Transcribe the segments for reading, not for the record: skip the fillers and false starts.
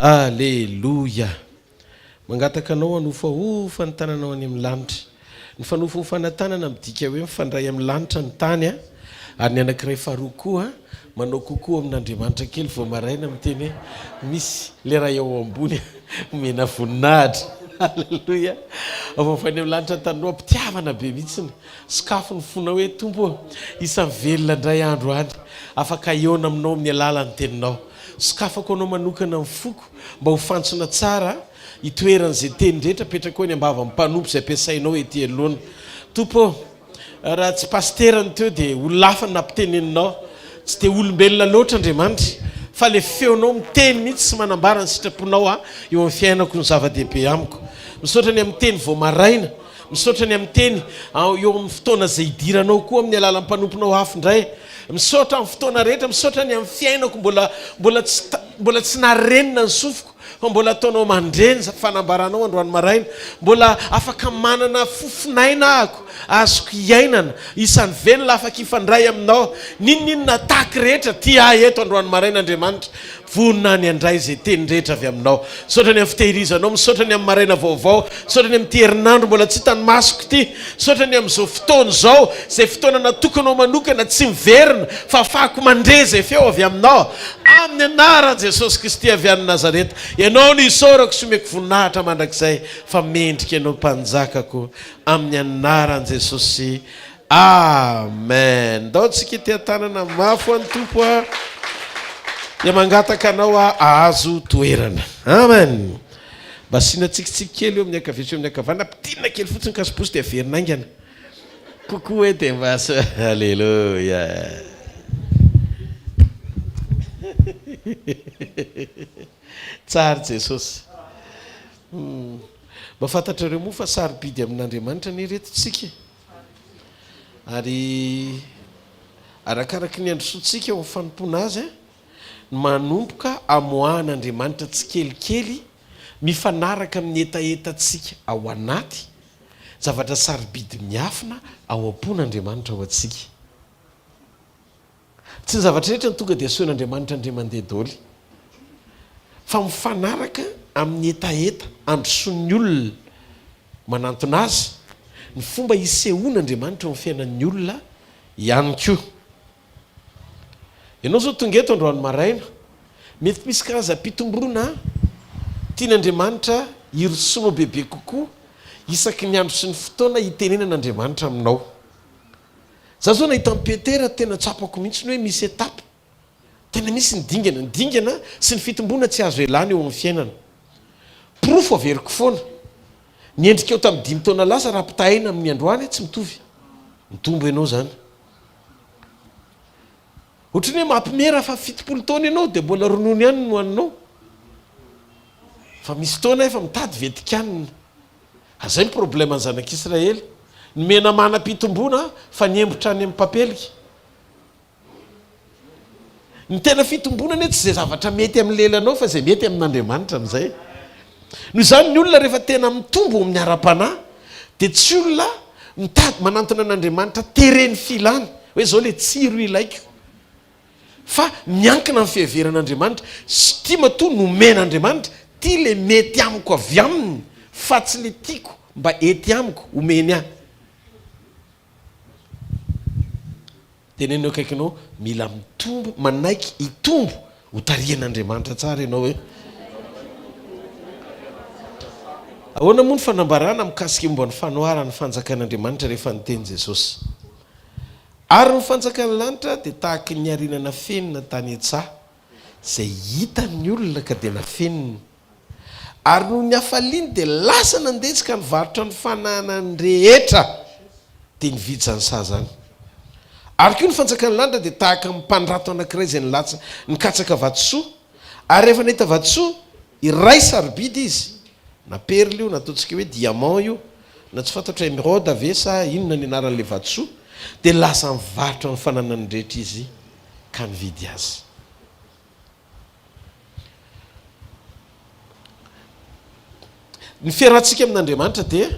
Aleloia. Mangataka anao anofaofa ny tananao any amin'ny lanitra. Ny fanofaofana tanana midika hoe mifandray amin'ny lanitra ny tany a. Ary ny anankiray faharoa koa manao kokoa amin'Andriamanitra kely vao maraina miteny hoe misy le raha eo ambony mena voninahitra. Aleloia. Avofany amin'ny lanitra tananao mpitiavana be mihitsiny. Sakafo ny fona hoe tompo isan'ny velona indray andro any. Afaka iona aminao amin'ny alalan'ny teninao. Sakafako anao manokana amin'ny foko mba ho fantsona tsara itoeran'izay teny rehetra petraka ny ambava amin'ny mpanompo izay ampiasainao ety alohana. Tompo, raha tsy pasterany teo dia ololafa na mpiteneninao, tsy dia olombelona loatra Andriamanitra, fa le feonao miteny mihitsy sy manambara ny sitraponao eo amin'ny fiainako ny zava-dehibe amiko. Misaotra ny amin'ny teny vao maraina, misaotra ny amin'ny teny eo amin'ny fotoana izay idiranao koa amin'ny alalan'ny mpanomponao hafa indray. Misaotra amin'ny fotoana rehetra, misaotra ny amin'ny fiainako mbola tsy narenina ny sofiko, fa mbola ataonao mandreny fanambaranao androany maraina, mbola afaka manana fofinaina ahako, azoko iainana, isan'ny velona afaka ifandray aminao, ninninona taky rehetra tia eto androany maraina Andriamanitra, vonina ny andray izay teny rehetra avy aminao. Misaotra ny amin'ny fitehirizanao, misaotra ny amin'ny maraina vaovao, misaotra ny amin'ny herinandro mbola tsy hitany masoko ity, misaotra ny amin'izao fotoana izao, izay fotoana natokanao manokana tsy miverina, fa afahako mandreza feo avy aminao, amin'ny anaran'i Jesosy Kristy avy any Nazareta. Ianao no isaorako sy omeko voninahitra mandrakizay, fa mendrika ianao mpanjakako amin'ny anaran'i Jesosy. Amen. Ndao tsika ity tanana mafy any Tompo dia mangataka anao ahazo toerana. Amen. Mba sina tsikitsiky kely eo amin'ny akavia amin'ny akavana, pitina kely fotsiny kasiposy dia averinangana. Kokoa ety mbas. Alléluia. Tsara Jesosy. Mba fantatrareo moa fa sarobidy amin'Andriamanitra ny retintsika. Ary arakaraky ny androsoantsika eo amin'ny fanompona azy manomboka amoahan'Andriamanitra tsy kelikely mifanaraka amin'ny etaetantsika ao anaty zavatra sarobidy miafina ao am-pon'Andriamanitra ao antsika. Tsy ny zavatra rehetra ny tonga dia asoan'Andriamanitra indray mandeha daholo, fa mifanaraka amin'ny etaeta androsoan'ny olona manantona azy, ny fomba hisehoan'Andriamanitra amin'ny fiainan'ny olona ihany koa. Ianao zao tonga eto androany maraina, mety misy karazam-pitomborona tian'Andriamanitra hirosoanao bebe kokoa isaky ny andro sy ny fotoana hitenenan'Andriamanitra aminao. Za zao nahita ny Petera tena tsapako mihitsy ny hoe misy etapa, tena misy ny dingana sy ny fitomboana tsy azo elany eo amin'ny fiainana. Profo averiko foana, ny endrika eo tamin'ny 5 taona lasa raha mpitahina amin'ny androany tsy mitovy, mitombo ianao zany. Ohatrany hoe mampimera fa 70 taona ianao dia mbola ronono ihany no haninao, fa misy fotoana efa mitady vetikanina. Azay ny problème ny zanak'Israely, ny mena manam-pitomboana fa niembotra any amin'ny papelika. Ny tena fitombonana tsy izay zavatra mety amin'ny lelanao fa izay mety amin'Andriamanitra amin'izay. Noho izany ny olona rehefa tena mitombo amin'ny ara-panahy dia tsy olona mitady manantona an'Andriamanitra tereny filany hoe zao le tsiro ilaiko, fa miankina amin'ny fiheveran'Andriamanitra. Tia matoa nomen'Andriamanitra, tia le mety amiko avy aminy fa tsy le tiako mba ety amiko omeny ahy. Tenenao akaikinao mila mitombo, manaiky hitombo ho tarihan'Andriamanitra tsara ianao hoe. Ahoana moa ny fanambarana mikasika momba ny fanoharany fanjakan'Andriamanitra rehefa niteny Jesosy. Ary ny fanjakan'ny lanitra dia tahaka ny arinana fenina tany an-tsaha izay hitan'ny olona ka dia nafeniny. Ary noho ny hafaliany dia lasa nandetsika ny varotra ny fananany rehetra dia nividy zany saha zany. Ary koa ny fanjakan'ny lanitra dia tahaka mpandrato anankiray izay nikatsaka vatosoa, ary rehefa nahita vatosoa iray sarobidy izy, na perle io, na ataontsika hoe diamant io, na tsy fantatra émeraude ave sa inona ny anaran'ilay vatosoa, dia lasa mivarotra ny fananany rehetra izy ka nividy azy. Ny fiarahantsika amin'Andriamanitra dia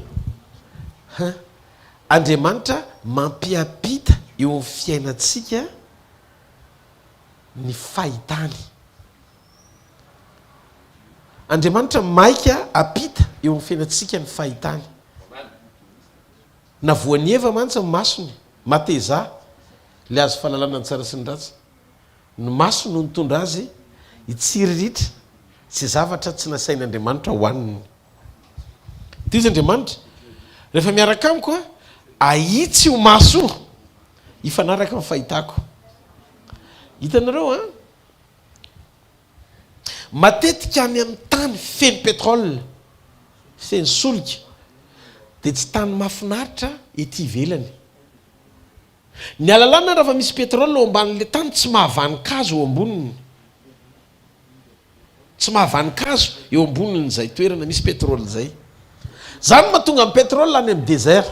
Andriamanitra mampiampita eo amin'ny fiainantsika ny fahitany. Andriamanitra maika apita eo amin'ny fiainatsika ny fahitany. Na voany eva mantsy ny masony mateza le azo fahalalana ny tsara sy ny ratsy. Ny maso no nitondra azy hitsiriritra tsy zavatra tsy nasain'Andriamanitra hoaniny. Ty izy Andriamanitra rehefa miaraka amiko ahitsy ho maso ifanaraka amin'ny fahitako. Hitanareo matetika any amin'ny tany feno pétrole, feno solika, dia tsy tany mahafinaritra ety ivelany. Ny alalana raha misy pétrole eo ambanin'le tany tsy mahavanin-kazo eo amboniny. Tsy mahavanin-kazo eo ambonin'izay toerana misy pétrole zay. Zany mahatonga amin'ny pétrole any amin'ny désert,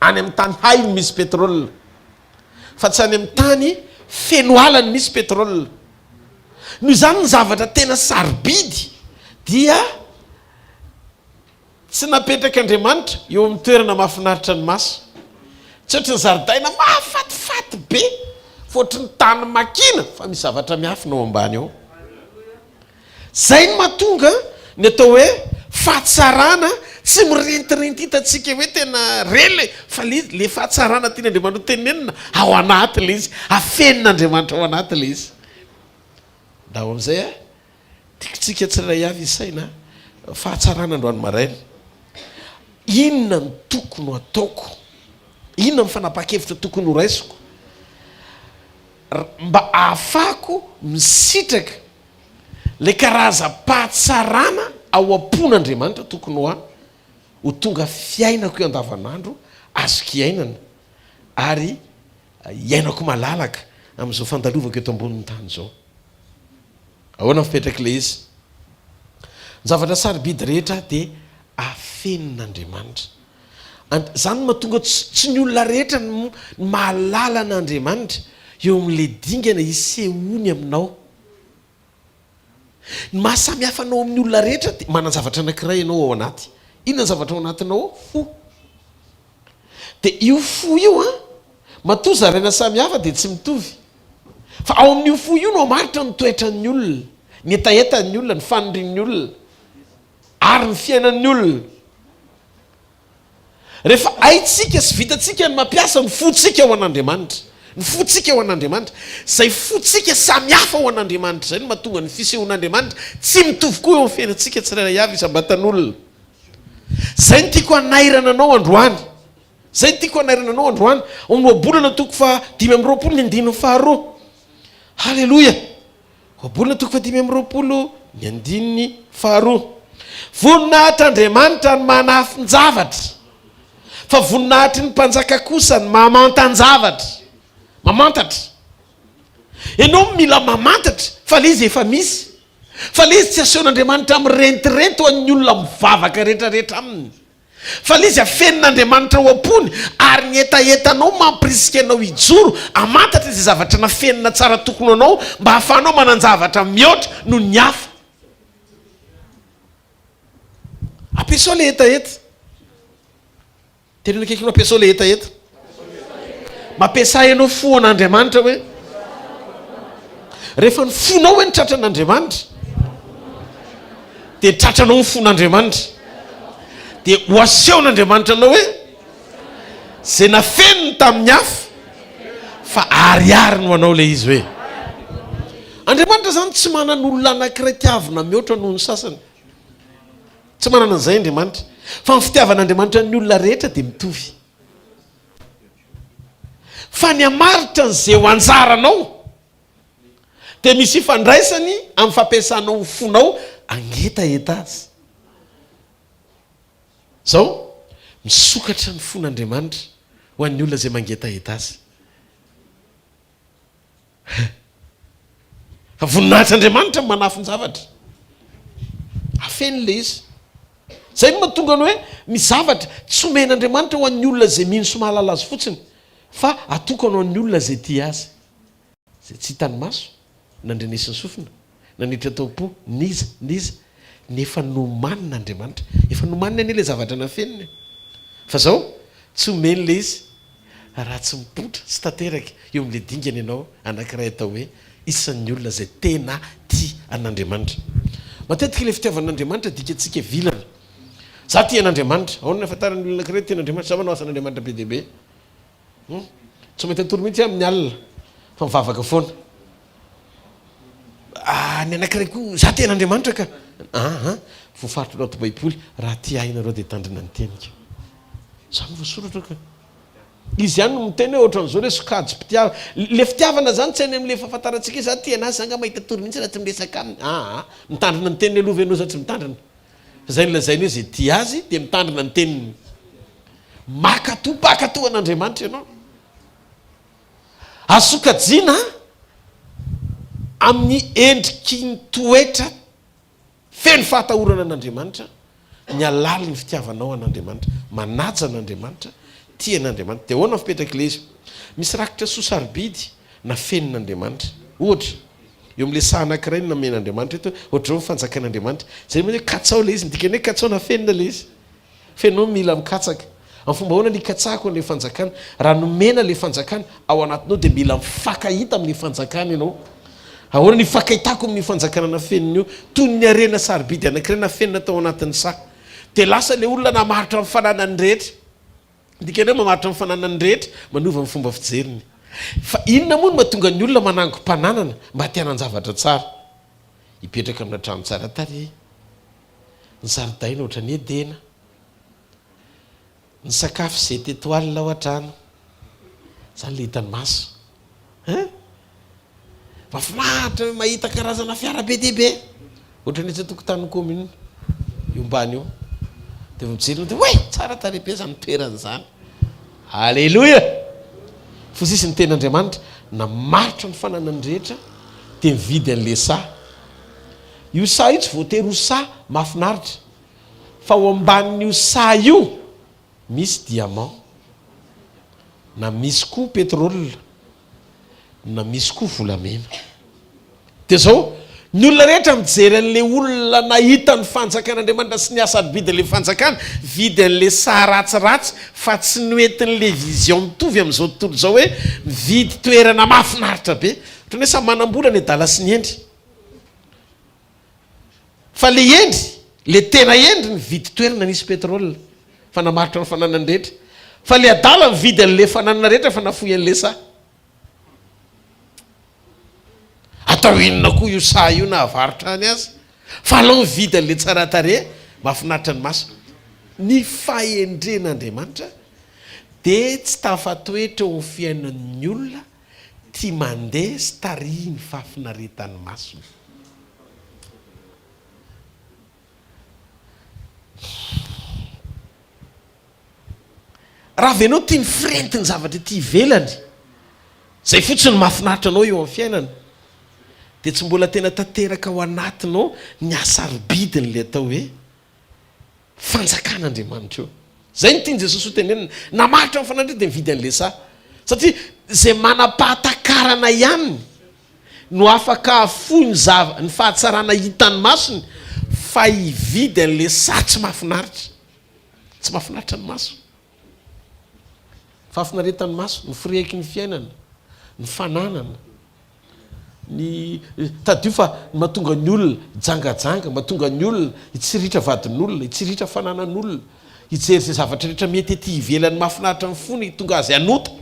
any amin'ny tany hainy misy pétrole, fa tsy any amin'ny tany feno alany misy pétrole. Noho izany ny zavatra tena sarobidy dia tsy napetrak'Andriamanitra eo amin'ny toerana mahafinaritra ny maso. Tsy ohatry ny zaridaina mahafatifaty be, fotry ny tany makina, fa misy zavatra miafina ao ambany ao. Zay ny mahatonga ny atao hoe fahatsarana tsy mirentirenti hitantsika hoe tena rele, fa le fahatsarana tian'Andriamanitra tenenina ao anaty le izy, afenin'Andriamanitra ao anaty le izy. Da ao amin'izay tiakontsika tsirairay avy isaina fahatsarana androany maraina. Inona ny tokony ho ataoko? Inona ny fanapa-kevitra tokony ho raisiko mba ahafahako misitraka le karazam-pahatsarana ao am-pon'Andriamanitra tokony ho tonga fiainako eo andavanandro, azoko iainana ary iainako malalaka amin'izao fandalovako eto ambonin'ny tany zao. Ahoana fipetraka le izy? Ny zavatra sarobidy rehetra dia afenin'Andriamanitra. Zany mahatonga tsy ny olona rehetra ny mahalala an'Andriamanitra eo amin'le dingana isehony aminao. Ny mahasamihafa anao amin'ny olona rehetra dia manan-zavatra anankiray ianao ao anaty. Inona ny zavatra ao anatinao? Fo. Dia io fo io matoa zaraina samihafa dia tsy mitovy. Fa ao amin'io fo io no maritra ny toetran'ny olona, ny etaetan'ny olona, ny fanondrin'ny olona ary ny fiainan'ny olona. Rehefa haitsika sy vitatsika ny mampiasa ny fotsika ao an'Andriamanitra, ny fotsika ao an'Andriamanitra, zay fotsika samihafa ao an'Andriamanitra zay no mahatonga ny fisehon'Andriamanitra tsy mitovy koa eo amin'ny fiainantsika tsirairay avy isam-batan'olona. Zay ny tiako hanairana anao androany. Zay ny tiako hanairana anao androany ao amin'ny ohabolana toko fa 5:22. Halleloja. Ohabolana toko fa 5:22. Voninahitr'Andriamanitra ny manafy ny zavatra, fa voninahitry ny mpanjaka kosa ny mamantany-javatra. Mamantatra. Ianao mila mamantatra fa le izy efa misy. Fa le izy tsy asehon'Andriamanitra amin'ny rentirento ho an'ny olona mivavaka rehetrarehetra aminy. Fa le izy afenin'Andriamanitra ho am-pony ary ny etaetanao mampirisika anao hijoro, amantatra izay zavatra nafenina tsara tokony anao mba hahafahanao manan-javatra mihoatra no ny hafa. Ampiasao le etaeta. Tena akaiky no ampiasao le etaeta. Mampiasa ianao fo an'Andriamanitra hoe rehefa ny fonao hoe ny tratran'Andriamanitra dia tratranao ny fon'Andriamanitra, dia ho asehon'Andriamanitra anao hoe zay nafeniny tamin'ny hafa fa ariary no anao le izy hoe. Andriamanitra zany tsy manana olona anankiray tiavina mihoatra noho ny sasany. Tsy manana an'izay Andriamanitra. Fa ny fitiavan'Andriamanitra ny olona rehetra dia mitovy. Fa ny hamaritra n'izay ho anjaranao dia misy ifandraisany amin'ny fampiasanao ny fonao angetaeta azy. Zao misokatra ny fon'Andriamanitra ho an'ny olona izay mangetaeta azy. Fa voninahitr'Andriamanitra ny manafy ny zavatra. Afeny le izy. Zay no mahatonga ny hoe misy zavatra tsy omen'Andriamanitra ho an'ny olona izay mino sy mahalala azy fotsiny, fa atokana ho an'ny olona izay tia azy, zay tsy hitany maso, nandrenesy ny sofina, nanitra tao-po, niza, nefa nomanin'Andriamanitra. Efa nomaniny anie le zavatra nafeniny. Fa zao tsy omeny le izy raha tsy mipotra sy tanteraka eo amin'le dingana ianao anankiray atao hoe isan'ny olona izay tena tia an'Andriamanitra. matetika ilay fitiavan'Andriamanitra dika antsika vilana. Za tian'Andriamanitra, ahoana ahafantarany olona anankiray tian'Andriamanitra, za manao asan'Andriamanitra be dia be. Tsy mety atoro mihitsy amin'ny alina fa mivavaka foana. Ny anankiray koa za tian'Andriamanitra ka. Voafaritra anato baiboly raha tia hainareo dia tandrina ny tenika. Za no voasoratra ka. Izy ihany no miteny hoe ohatran'izao hoe sokajy mpitiava. Le fitiavana zany tsy any amin'le fahafantarantsika za tianazy zanga mahita toro mihitsy raha tsy miresaka aminy. Mitandrina ny teniny aloha ianao za tsy mitandrina. Zay nolazainy hoe zay tia azy dia mitandrina ny teniny. Makatoa an'Andriamanitra ianao. Asokajiana amin'ny endriky ny toetra feno fahatahorana an'Andriamanitra, ny alala ny fitiavanao an'Andriamanitra, manaja an'Andriamanitra, tia an'Andriamanitra. Dia ahoana fipetraka ilay izy? Misy rakitra sosarobidy na fenin'Andriamanitra. Ohatra, eo amin'ilay saha anankiray no namen'Andriamanitra eto, ohatr'izao mifanjakan'Andriamanitra. Zay moa hoe katsao ilay izy, ndikany hoe katsao na fenina ilay izy. Fenao mila mikatsaka. Amin'ny fomba ahoana ny katsako an'ilay fanjakana? Raha nomena ilay fanjakana ao anatinao dia mila mifankahita amin'ny fanjakana ianao. Ahoana ny fakahitako amin'ny fanjakana na fenina io? Toy ny arena sarobidy anankiray na fenina tao anatin'ny saha. Dia lasa ilay olona namaritra amin'ny fananany rehetra. Dikany hoe mamaritra amin'ny fananany rehetra manova amin'ny fomba fijeriny. Fa inona moa no mahatonga ny olona manango-mpananana mba tianan-javatra tsara? Hipetraka amina trano tsara tarehy, ny zaridaina ohatra ny edena, ny sakafo zay tetoalina ao an-trano, zany le hitany maso. Mahafinaritra mahita karazana fiara be dia be, ohatra ny etsy tokontany komina io mbany io. Dia mijery dia hoe tsara tarehy be zany toeran'izany. Alleloia! Fa sisy ny ten'Andriamanitra namaritra ny fananany rehetra dia mividy an'ilay saha. Io saha io tsy voatery ho saha mahafinaritra, fa ao ambanin'io saha io misy diamant, na misy koa pétrole, na misy koa volamena. Dia zao ny olona rehetra mijery an'ilay olona nahita ny fanjakan'Andriamanitra sy ny asarobidy an'ilay fanjakana, vidy an'ilay saha ratsiratsy, fa tsy noentin'ilay vision mitovy amin'izao tontolo izao hoe mividy toerana mahafinaritra be. Ohatran'ny hoe samy manam-bola ny adala sy ny endry. Fa le endry, le tena endry ny vidy toerana nisy pétrole, fa namaritra ny fananany rehetra. Fa le adala mividy an'ilay fananana rehetra fa nafoy an'ilay saha. Atao inona koa io saha io na avarotra any azy? Fa alao mividy an'ilay tsara tarehy, mahafinaritra ny maso. Ny fahendren'Andriamanitra dia tsy tafatoetra eo amin'ny fiainan'ny olona tia mandeha sy taria ny fahafinaretan'ny maso. Raha venao tia mifirentiny zavatra tia ivelany, zay fotsiny mahafinaritra anao eo amin'ny fiainana, dia tsy mbola tena tanteraka ao anatinao ny asarobidiny le atao hoe fanjakan'Andriamanitra eo. Zay ny tiany Jesosy ho tenenina, namaritra amin'ny fananana dia mividy an'ilay saha. Satria zay manam-pahatakarana ihany no afaka afoy ny fahatsarana hitan'ny masony, fa hividy an'ilay saha tsy mahafinaritra. Tsy mahafinaritra ny maso. Fahafinaretan'ny maso, ny fireheky ny fiainana, ny fananana, ny tadio fa mahatonga ny olona jangajanga, mahatonga ny olona hitsiritra vadin'olona, hitsiritra fananan'olona, hijery izay zavatra rehetra mety ety ivelany mahafinaritra ny fony tonga azy anota,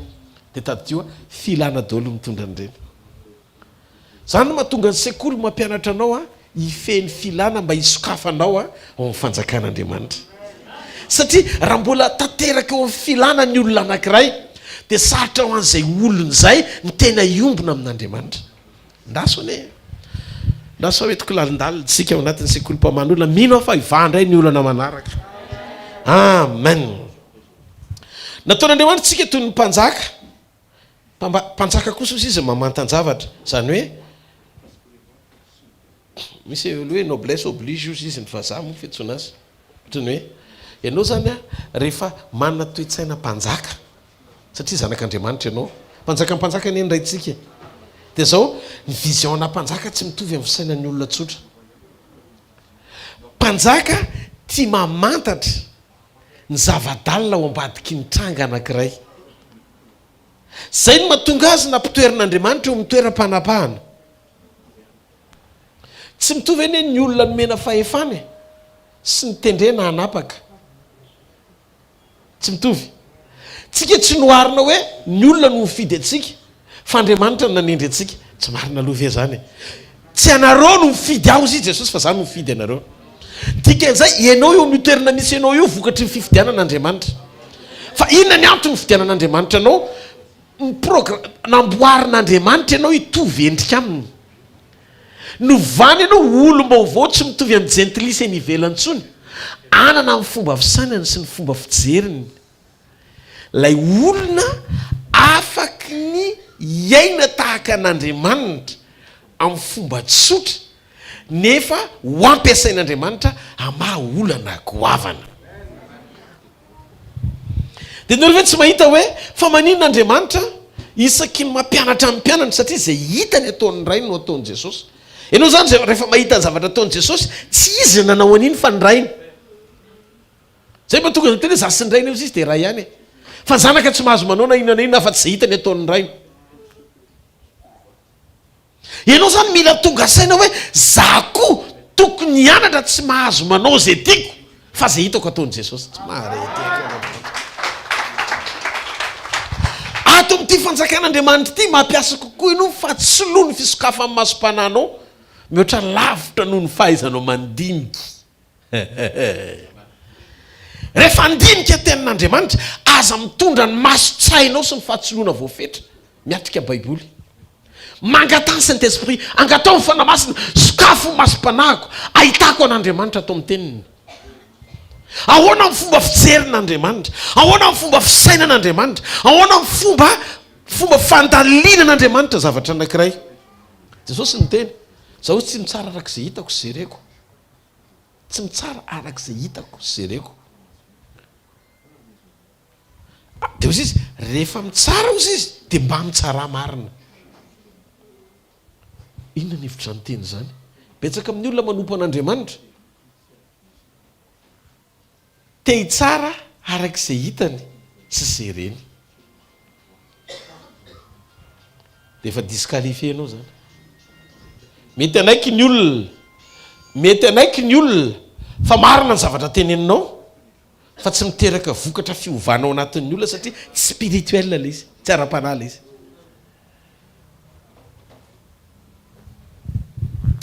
dia tadio filana daholo mitondra an'ireny. Zany no mahatonga ny sekoly mampianatra anao hifeny filana mba hisokafanao ao amin'ny fanjakan'Andriamanitra. Satria raha mbola tanteraka eo amin'ny filana ny olona anankiray, dia sarotra ho an'izay olona izay ny tena iombona amin'Andriamanitra. Ndasa hoetiko lalindalina tsika ao anatin'ny sekolim-paman'olona, mino aho fa ivandray ny olana manaraka. Amen. Nataon'Andriamanitra tsika toy ny mpanjaka. Mpanjaka kosa izy mamantan-javatra, zany hoe misy hoe noblesse oblige io izy ny vazaha moa fiantsoana azy. Ohatrany hoe ianao zany rehefa manana toe-tsaina mpanjaka, satria zanak'Andriamanitra ianao, mpanjaka ny endrayntsika. Dia zao ny visiona mpanjaka tsy mitovy amin'ny fisainan'ny olona tsotra. Mpanjaka tia mamantatra ny zava-dalina ao ambadiky ny tranga anankiray. Zay no mahatonga azy nampitoerin'Andriamanitra eo amin'ny toeram-panapahana. tsy mitovy eny ny olona nomena fahefana sy ny tendrena hanapaka tsy mitovy. Tsika tsy noarina hoe ny olona no mifidy atsika fa Andriamanitra no nanendry atsika. Tsy marina aloha ve zany? Tsy anareo no mifidy aho izy Jesosy fa zany no mifidy anareo. Dikan'izay ianao eo amin'ny toerana misy ianao io vokatry ny fifidianan'Andriamanitra. Fa inona ny antony ny fifidianan'Andriamanitra anao? Namboarin'Andriamanitra ianao hitovy endrika aminy. Novany ianao olo-baovao tsy mitovy amin'ny jentilisa eny ivelantsony. Anana amin'ny fomba fisainany sy ny fomba fijeriny. Lay olona afaky ny iaina tahaka an'Andriamanitra amin'ny fomba tsotra nefa ho ampiasain'Andriamanitra amaha olana goavana. Dia nareo ve tsy mahita hoe fa manin'Andriamanitra isaky ny mampianatra amin'ny mpianatra satria izay hitany ataon'ny rainy no ataon'i Jesosy. Ianao zany rehefa mahita ny zavatra ataon'i Jesosy tsy izy nanao an'iny fa ny rainy. Zay mahatonga ny tena zasy ny rainy eo izy dia ray ihany. Fa zanaka tsy mahazo manao na inona na inona fa tsy izay hitany ataon'ny rainy. Ianao zany mila tonga saina hoe za koa tokony hianatra tsy mahazo manao zay tiako fa zay hitako ataon'i Jesosy. Tsy mahareteko. Ato amin'ity fanjakan'Andriamanitra ity mampiasa kokoa ianao fa tsy loha ny fisokafa amin'ny masom-pananao mihoatra lavitra noho ny fahaizanao mandinika. Rehefa andinika tenin'Andriamanitra aza mitondra ny maso-tsainao sy ny fahatsoloana voafetra miatrika baiboly. Mangatany Saint-Esprit, angatao ny fanamasina, sokafo ny masom-panahiko, ahitako an'Andriamanitra atao amin'ny teniny. Ahoana amin'ny fomba fijerin'Andriamanitra, ahoana amin'ny fomba fisainan'Andriamanitra, ahoana amin'ny fomba fandalinan'Andriamanitra zavatra anankiray. Jesosy niteny, zaho tsy mitsara arak'izay hitako sy jereko. Tsy mitsara arak'izay hitako sy jereko. Dia ozy izy, rehefa mitsara ozy izy, dia mba mitsara marina. Inona ny hevitra ny teny zany? Betsaka amin'ny olona manompo an'Andriamanitra te hitsara arak'izay hitany sy jereny. Dia efa disqualifié ianao zany. Mety anaiky ny olona fa marina ny zavatra teneninao fa tsy miteraka vokatra fiovanao anatin'ny olona satria tsy spirituel le izy, tsy ara-panahy izy.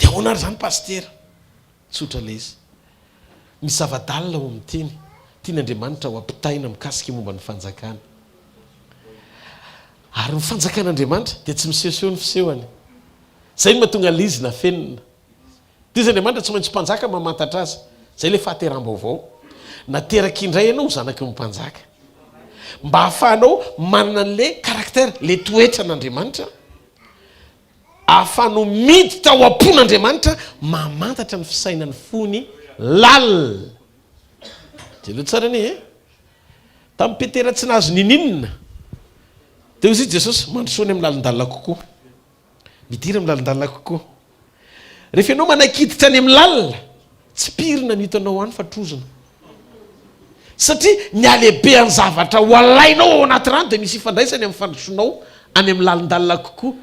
Dia ahoana ary zany pastera? Tsotra le izy. Misy zava-dalina ao amin'ny teny tian'Andriamanitra ho ampitaina mikasika momba ny fanjakana. Ary ny fanjakan'Andriamanitra dia tsy misehoseho ny fisehoany. Zay no mahatonga lizy na fenina. Dia izy Andriamanitra tsy maintsy mpanjaka mamantatra azy. Zay le fahateram-baovao. Nateraka indray ianao zanaky ny mpanjaka. Mba hahafahanao manana an'le karaktera, le toetra n'Andriamanitra. Ahafahanao miditra ao am-pon'Andriamanitra mamantatra ny fisainany fony lalina. Jeleo tsara anie tamin'ny Petera tsy nahazo nininina dia izy Jesosy mandrosoany amin'ny lalindalina kokoa, midira amin'ny lalindalina kokoa. Rehefa ianao manakiditra any amin'ny lalina tsy pirina ny hitanao any fa trozona, satria ny alehibe ny zavatra ho alainao ao anaty rano dia misy ifandraisany amin'ny fandrosoanao any amin'ny lalindalina kokoa.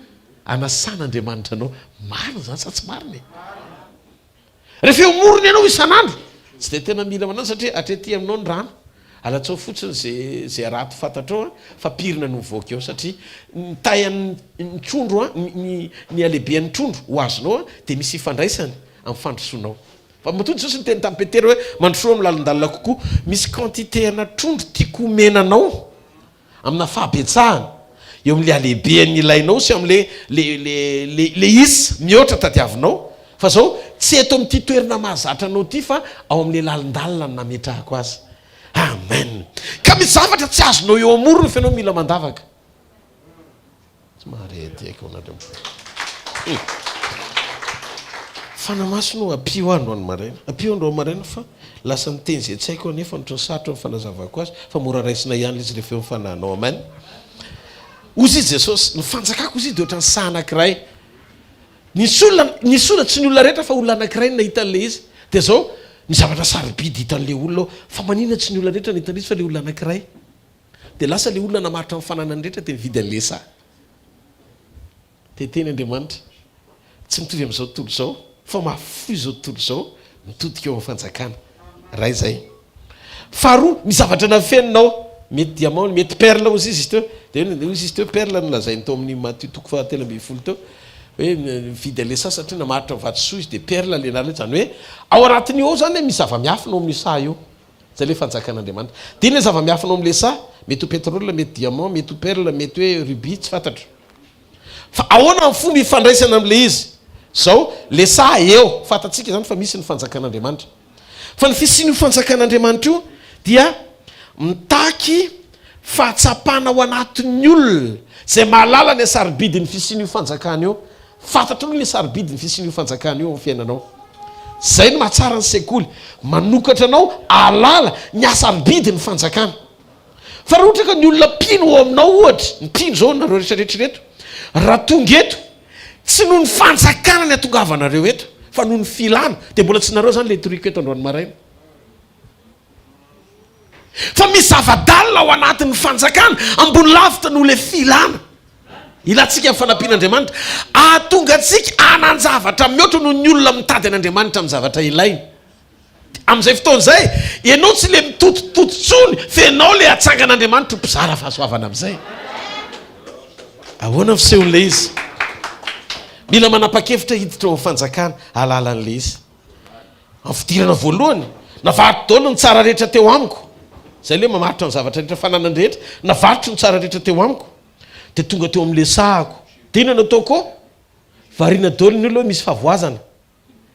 Anasan'Andriamanitra anao. Marina zany sa tsy marina? Rehefa eo morony ianao isan'andro tsy dia tena mila manao satria atrety aminao ny rano, alatsao fotsiny zay arato fantatrao fa pirina no mivoaka eo satria ny trondro ny alehibean'ny trondro ho azonao dia misy ifandraisany amin'ny fandrosoanao. Fa matody Jesosy ny teny tamin'ny Petera hoe mandrosoa amin'ny lalindalina kokoa, misy quantité ana trondro tiako omenanao amina fahabetsahana eo amin'le alehibean'ny ilainao sy amin'le isa mihoatra tadiavinao. Fa zao tsy eto amin'ity toerana mahazatra anao ty fa ao amin'le lalindalina no nametrahako azy. Amen. Ka misy zavatra tsy azonao eo amorony rehefa ianao mila mandavaka. Tsy maharety aiko anatray. Fanamaso no apio androany maraina. Apio androany maraina fa lasa miteny zay tsy haiko anefa nitro ny sarotra ny fanazavako azy fa mora raisina ihany izy rehefa eo mifananao. Amen. Ozy izy Jesosy, ny fanjakako izy de ohatran'ny saha anankiray. Nisy olona tsy ny olona rehetra fa olona anankiray nahitan'le izy. Dia zao ny zavatra sarobidy hitan'le olona fa manina tsy ny olona rehetra nahitany izy fa le olona anankiray. Dia lasa le olona namaritra ny fananany rehetra dia mividy an'le saha. Dia teny Andriamanitra tsy mitovy amin'izao tontolo izao fa mafoy zao tontolo zao mitodika eo amin'ny fanjakana ray zay. Faharoa ny zavatra nafeninao mety diamant mety perle aussi izy teo de izy teo perle nolazainy tao amin'ny Matthieu toko 13 teo hoe vidy le sa satria namaritra vatsoa izy de perle le nale zany hoe ao anatiny ao zany misy zava-miafinao amin'ny sa io zay le fanjakan'Andriamanitra. De le zava-miafinao amin'ny le sa mety ho pétrole mety diamant mety ho perle mety hoe rubis tsy fantatro fa ahoana ny fomba ifandraisana am'le izy zao le sa eo fantatsika zany fa misy ny fanjakan'Andriamanitra fa ny fisiny fanjakan'Andriamanitra io dia mitaky fahatsapana ao anatin'ny olona zay mahalala ny saribidi ny fisiny fanjakana io fantatra ny saribidi ny fisiny fanjakana io amin'ny fiainanao. Zay ny mahatsara ny sekoly manokatra anao alala ny asaribidi ny fanjakana. Fa raha ohatra ka ny olona pino ao aminao ohatra ny pino zao nareo rehetrarehetra reto raha tonga eto tsy noho ny fanjakana ny atongavanareo eto fa noho ny filana de mbola tsy nareo zany le toriko eto androany maraina fa misy zavadalina ao anatin'ny fanjakana ambony lavitra noho le filana ilatsika amin'ny fanampian'Andriamanitra ahatonga antsika anan-javatra mihoatra noho ny olona mitady an'Andriamanitra amin'ny zavatra ilainy. Amin'izay fotoan'izay ianao tsy le mitototototsony fa ianao le atsangan'Andriamanitra ho mpizara fahasoavana amin'izay. Ahoana ny fisehon'le izy mila manapa-kevitra hiditra ao fanjakana alalan'le izy. Amin'ny fidirana voalohany navarotro daholo ny tsara rehetra teo amiko zay le mamaritra ny zavatra rehetra fananany rehetra navarotro ny tsara rehetra teo amiko de tonga teo amin'le sahako de ina nataoko variana daholo ny olona hoe misy favoazana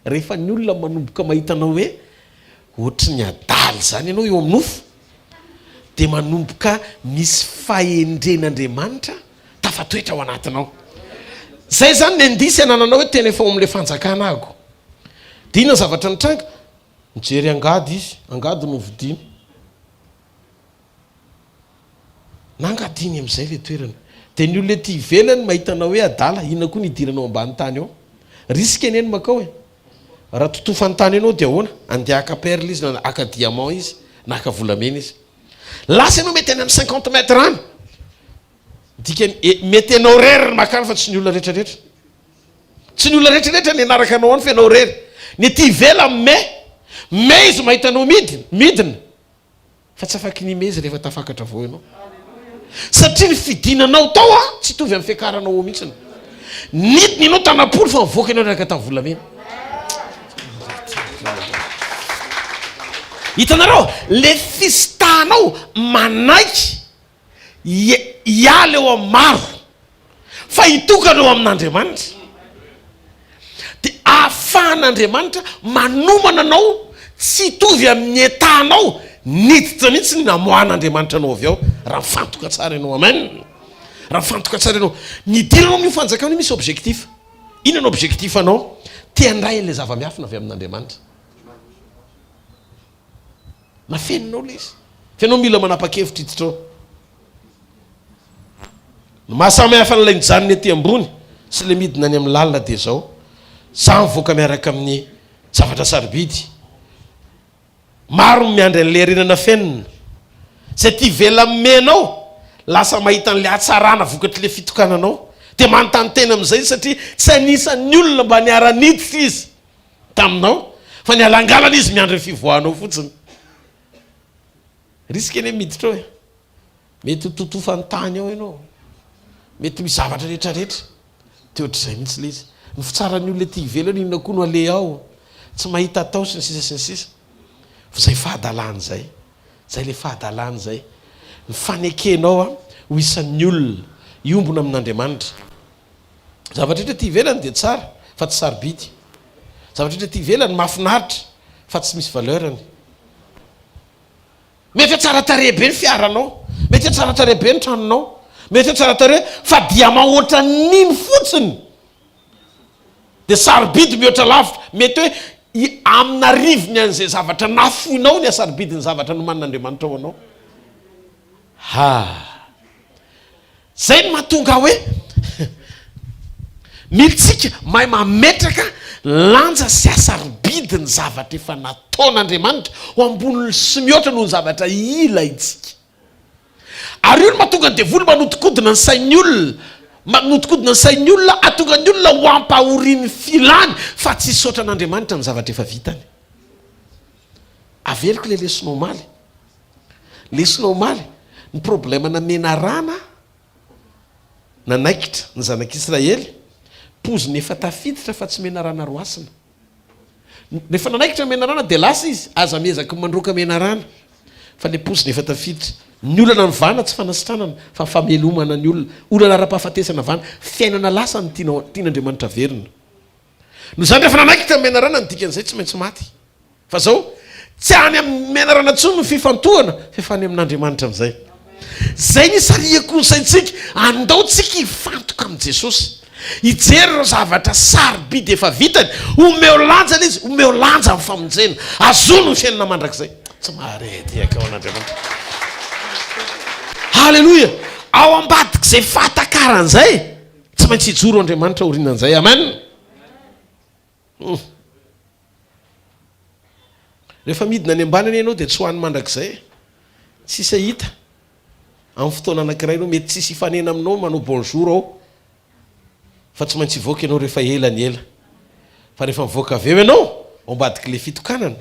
rehefa ny olona manomboka mahitanao hoe ohatry ny adaly zany ianao eo amin'ny nofo de manomboka misy fahendren'Andriamanitra tafatoetra ao anatinao. Zay zany ny andisy anananao hoe tena efa ao amin'le fanjakana ako de ina zavatra nitranga mijery angady izy angady no vidiny nangadiny amin'izay le toerana de ny olona ty ivelany mahitanao hoe adala ina koa nidiranao ambany tany ao risque eneny makao e raha totofany tany anao de ahoana andeha aka perle izy na aka diamant izy na aka volamena izy lasa ianao mety any amin'ny 50 mètres any dikany mety anao rery ny makany fa tsy ny olona rehetrarehetra tsy ny olona rehetrarehetra ny anaraka anao any fa ianao rery ny ty ivela me izy mahitanao midina fa tsy afaky ny me izy rehefa tafakatra avao ianao satria ny fidinanao tao a tsy tovy amin'ny fiakaranao ao mihitsiny nidiny ianao tanapolo fa mivoaka ianao raka tamin'ny volamena. Hitanareo le fistanao manaiky iala eo amin'ny maro fa hitokanao amin'Andriamanitra de ahafahan'Andriamanitra manomana anao tsy tovy amin'ny etanao niditra mihitsy ny namohan'Andriamanitra anao avy ao raha mifantoka tsara ianao. Amen. Raha mifantoka tsara ianao nidiranao amin'ny fanjakana misy objectif. Inona ny objectif anao? Te handray le zava-miafina avy amin'Andriamanitra. Nafeninao le izy fa ianao mila manapa-kevitra hiditra ao. Mahasamihafa n'ilay nijanony aty ambony sy le midina any amin'ny lalina de zao za mivoaka miaraka amin'ny zavatra sarobidy maro miandry an'le renana fenina zay ty vela menao lasa mahita an'le atsarana vokatry le fitokananao de manontany tena amin'izay satria tsy anisan'ny olona mba niara-niditra izy taminao fa ny alangalana izy miandry ny fivoahanao fotsiny. Risque eny miditra ao e mety totofany tany ao ianao mety misy zavatra rehetrarehetra te ohatr'izay mihitsy le izy ny fitsarany olona ty ivelany inona koa no ale ao tsy mahita atao sy ny sisa fa zay fahadalany zay le fahadalany zay ny fanekenao a ho isan'ny olona iombona amin'Andriamanitra. Zavatra rehetra ty ivelany de tsara fa tsy sarobidy, zavatra rehetra ty ivelany mahafinaritra fa tsy misy valeurany. Mety tsara tare be ny fiaranao, mety tsara tare be ny tranonao, mety tsara tare fa diamant ohatra niny fotsiny de sarobidy mihoatra lavitra mety hoe amina rivony an'izay zavatra nafoinao ny asarobidiny zavatra nomanin'Andriamanitra ao anao. Zay no mahatonga hoe militsika mahay mametraka lanja sy asarobidy ny zavatra efa nataon'Andriamanitra ho ambony sy mihoatra noho ny zavatra ila itsika. Ary io no mahatonga ny devolo manodikodina ny sain'ny olona magnotikodina ny sain'ny olona atonga ny olona ho ampahoriany filany fa tsy saotra an'Andriamanitra ny zavatra efa vitany. Aveliko le lesinao omaly. Lesinao omaly ny problème na menarana nanaikitra ny zanak'Israely poziny efa tafiditra fa tsy menarana roasina. Rehefa nanaikitra menarana dia lasa izy aza miezaka mandroaka menarana fa le poziny efa tafiditra. Ny olana ny vana tsy fanasitranana fa famelomana ny olana ra-pahafatesana vana fiainana lasa ny tian'Andriamanitra verina. No zany rehefa nanaikitra menarana ny dikan'izay tsy maintsy maty. Fa zao tsy any amin'ny menarana tsony no fifantohana fa any amin'Andriamanitra amin'izay. Zay ny sariako ny saintsika andaotsika hifantoka amin'ny Jesosy. Hijery ireo zavatra sarobidy efa vitany, omeo lanja le izy, omeo lanja amin'ny famonjena, azono ny fiainana mandrakizay. Tsy maharety akao an'Andriamanitra. Halleluja. Ao ambadik'izay fatakaran'izay tsy maintsy hijoro Andriamanitra orinan'izay. Amen. Rehefa midina any ambanany ianao dia tsy ho any mandrakizay. Tsisy hita. Amin'ny fotoana anankiray ianao mety tsisy hifanena aminao manao bonjour ao. Fa tsy maintsy hivoaka ianao rehefa ela ny ela. Fa rehefa mivoaka avy eo ianao ao ambadik'ilay fitokanana,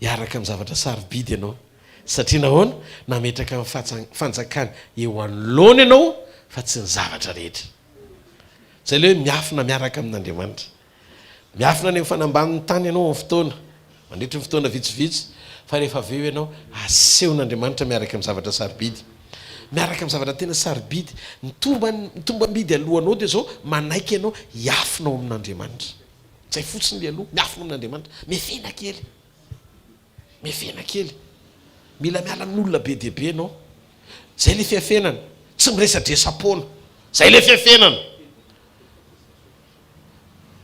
hiaraka amin'ny zavatra sarobidy ianao. Satria nahoana nametraka amin'ny fanjakana eo anoloana ianao fa tsy ny zavatra rehetra. Zay le hoe miafina miaraka amin'Andriamanitra. Miafina any amin'ny fanamban'ny tany ianao amin'ny fotoana. Mandritra ny fotoana vitsivitsy fa rehefa avy eo ianao asehon'Andriamanitra miaraka amin'ny zavatra sarobidy. Miaraka amin'ny zavatra tena sarobidy. Ny tombambidy alohanao dia zao manaiky ianao hiafinao amin'Andriamanitra. Zay fotsiny le aloha miafina amin'Andriamanitra. Mefena kely. Mefena kely. Mila miala amin'olona be dia be ianao. Zay le fiafenana. Tsy miresadresam-pona. Zay le fiafenana.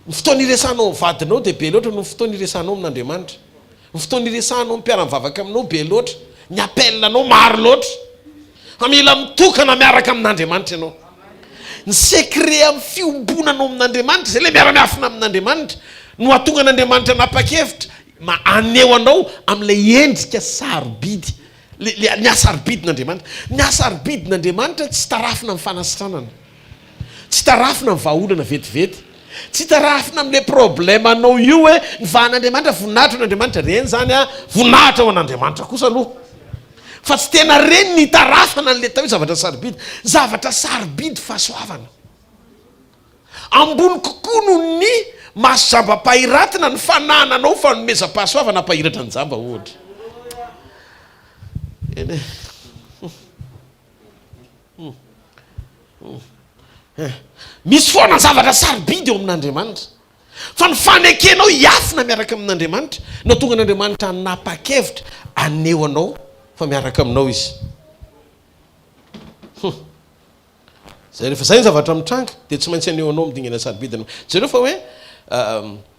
Ny fotoana iresanao vadinao dia be loatra no fotoana iresanao amin'Andriamanitra. Ny fotoana iresanao mpiara-mivavaka aminao be loatra. Ny apellanao maro loatra. Mila mitokana miaraka amin'Andriamanitra ianao. Ny secret amin'ny fiombonanao amin'Andriamanitra zay le miara-miafina amin'Andriamanitra no atonga an'Andriamanitra napa-kevitra aneo anao amin'ilay endrika sarobidy. Ny asarobidin'Andriamanitra. Ny asarobidin'Andriamanitra tsy tarafina amin'ny fanasitranana. Tsy tarafina amin'ny vahaolana vetivety. Tsy tarafina amin'ilay problème anao io hoe ny vahan'Andriamanitra voninahitra an'Andriamanitra reny zany voninahitra ao an'Andriamanitra kosa aloha. Fa tsy tena reny ny tarafana n'le tao hoe zavatra sarobidy. Zavatra sarobidy fahasoavana. Ambony kokoa noho ny maso-jamba-pahiratina ny fanananao fanomezam-pahasoavana pahiratra ny jamba ohatra. Misy foana ny zavatra sarobidy eo amin'Andriamanitra. Fa ny fanekenao hiafina miaraka amin'Andriamanitra no tonga an'Andriamanitra napa-kevitra aneo anao fa miaraka aminao izy. Zay rehefa zay ny zavatra mitranga dia tsy maintsy aneo anao midingana sarobidy. Zareo fa hoe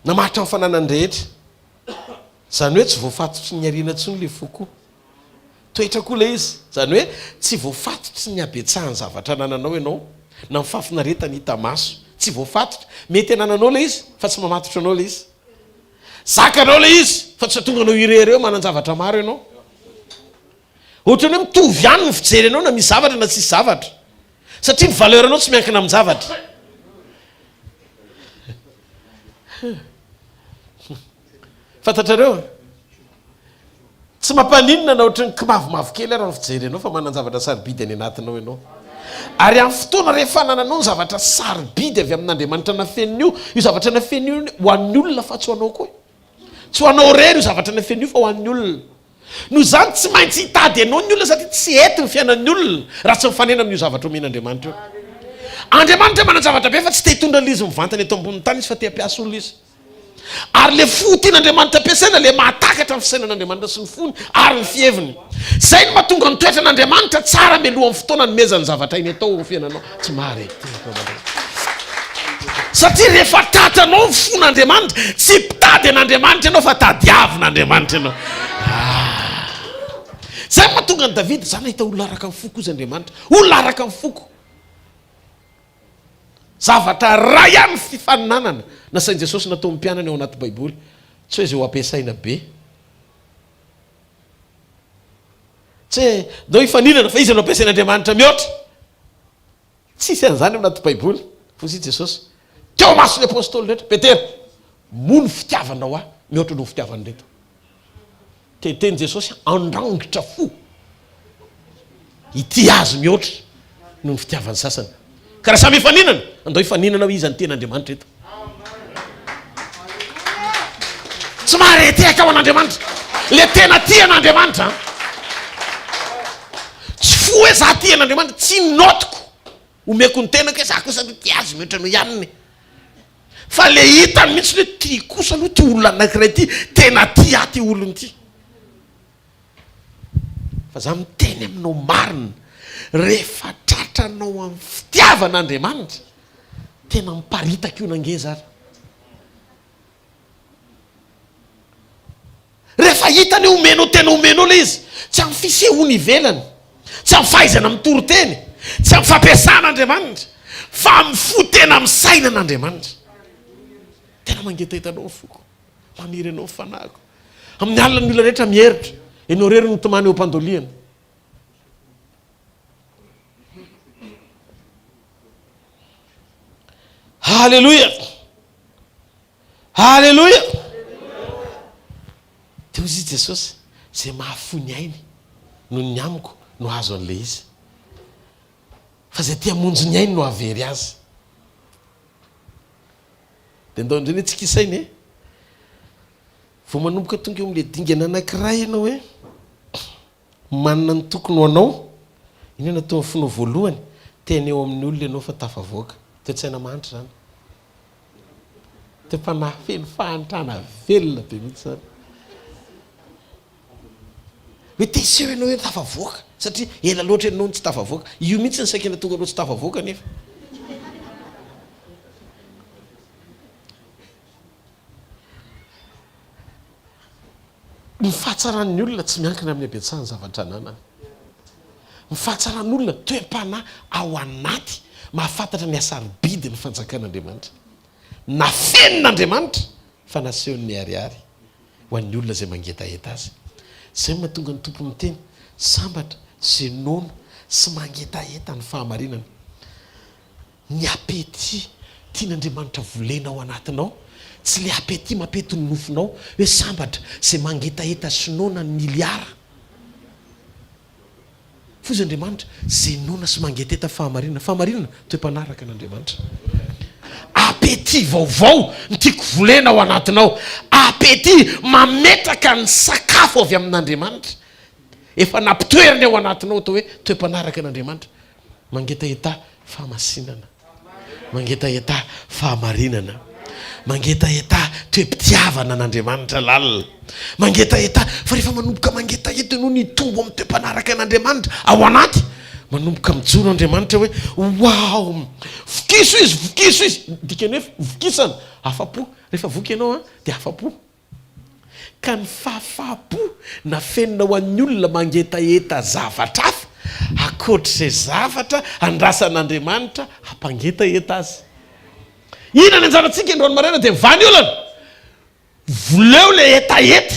namaritra amin'ny fananany rehetra. Zany hoe tsy voafatotry ny ariana tsony le foko. Toetra koa le izy. Zany hoe tsy voafatotry ny abetsahany zavatra nananao ianao na mifafinaretany hita maso. Tsy voafatotra. Mety anananao le izy fa tsy mamatotra anao le izy. Zakanao le izy fa tsy tonga anao irery eo manan-javatra maro ianao. Ohatra hoe mitovy ihany ny fijery anao na misy zavatra na tsisy zavatra. Satria ny valeur anao tsy miankina amin'ny zavatra. Fantatrareo? Tsy mampaninona na ohatra ny kimavomavo kely raha ny fijery anao fa manan-javatra sarobidy any anatinao ianao. Ary amin'ny fotoana rehefa nananao ny zavatra sarobidy avy amin'Andriamanitra nafenio, io zavatra nafenio ho an'ny olona fa tsy ho anao koa. Tsy ho anao rery io zavatra nafenio fa ho an'ny olona. No zany tsy maintsy hitady anao ny olona satria tsy ety ny fiainan'ny olona raha tsy mifanena amin'io zavatra omen'Andriamanitra io. Andriamanitra manan-javatra be fa tsy te hitondra l'izy mivantana eto ambonin'ny tany izy fa te hampiasa olona izy. Ary le fo tian'Andriamanitra ampiasaina le mahatakatra amin'ny fisainan'Andriamanitra sy ny fony ary ny fieviny. Zay no mahatonga ny toetra n'Andriamanitra tsara mialohan'ny fotoana nomezany zavatra iny atao ny fiainanao. Tsy maharety. Satria rehefa tatranao ny fon'Andriamanitra tsy mpitady an'Andriamanitra ianao fa tadiavin'Andriamanitra ianao. Zay mahatonga ny David zany nahita olona araka amin'ny foko izy Andriamanitra. Olona araka amin'ny foko. Zavatra ray ihany fifaninanana na sain'i Jesosy natao mpianana ao anaty Baiboly. Tsy hoe izay ho ampiasaina be. Tsy hoe dao hifaninana fa izy no ampiasain'Andriamanitra mihoatra. tsisy an'izany anaty baiboly fosy jesosy teo masony apôstôly rehetra petera moa ny fitiavanao a mihoatra no fitiavany reto teteny jesosy andrangitra fo ity azy mihoatra no ny fitiavany sasany ka raha samy ifaninana andao ifaninanao izy any ten'andriamanitra eto tsy mahareteka ao an'andriamanitra le tena tian'andriamanitra tsy fo hoe za tian'andriamanitra tsy notiko omeko ny tenako hoe za kosa ty azy mihoatra no ihaniny fa le hitany mihitsy hoe ty kosa aloha ty olona anankiray ty tena ty ty olony ty fa za miteny aminao marina rehefa tratranao amin'ny fitiavan'andriamanitra tena miparitaka io nangezara rehefa hitany omeno tena omeno le izy tsy amin'ny fisehony ivelany tsy amin'ny fahaizana mitoroteny tsy amin'ny fampiasan'andriamanitra fa amin'ny fotena amin'ny sainan'andriamanitra tena mangetaitanao foko maniry anao fanahiko amin'ny alina ny olona rehetra miheritra enao rery notomany eo ampandoliana halleloia halleloia teo izy jesosy zay mahafony ainy no ny amiko no azo an'le izy fa zay tia monjo ny ainy no avery azy de ndao ndreny tsy kisainy vao manomboka tonga eo am'le dingana anankiray ianao hoe manana ny tokony ho anao iny natao amin'ny fonao voalohany tena eo amin'ny olona ianao fa tafavoaka toetsaina manitra zany te-panahy feno fahantrana velona be mihitsy zany hoe teseho ianao hoe tafavoaka satria ela loatra ianao ny tsy tafavoaka io mihitsy ny saikena tonga anao tsy tafavoaka nefa ny fahatsaran'ny olona tsy miankina amin'ny abetsahany zavatra ananany ny fahatsaran'ny olona toe-panahy ao anaty mahafantatra ny asarobidy ny fanjakan'andriamanitra na fenin'andriamanitra fa nasehony miariary ho an'ny olona zay mangetaheta azy zay mahatonga ny tompo miteny sambatra zay nono sy mangetaheta ny fahamarinana ny apety tian'andriamanitra volena ao anatinao tsy le apety mampety ny nofinao hoe sambatra zay mangetaheta sy nona ny miliara fozy andriamanitra zay nona sy mangetaheta fahamarinana toe-panaraka an'andriamanitra apety vaovao ny tiako volena ao anatinao apety mametraka ny sakafo avy amin'andriamanitra efa nampitoeriny ao anatinao atao hoe toe-panaraka an'andriamanitra mangetaheta fahamasinana mangetaheta fahamarinana mangetaheta toe-pitiavana an'andriamanitra lalina mangetaheta fa rehefa manomboka mangetaheta no ny tombo amin'ny toe-panaraka an'andriamanitra ao anaty manomboka mijoro andriamanitra hoe wow vokiso izy dikany hoe vokisana afapo rehefa voky ianao dia afapo ka ny fahafapo na fenina ho an'ny olona mangetaheta zavatra hafa akoatr'izay zavatra andrasan'andriamanitra hampangetaheta azy ina ny anjarantsika androany maraina dia mivany olana voleo le etaeta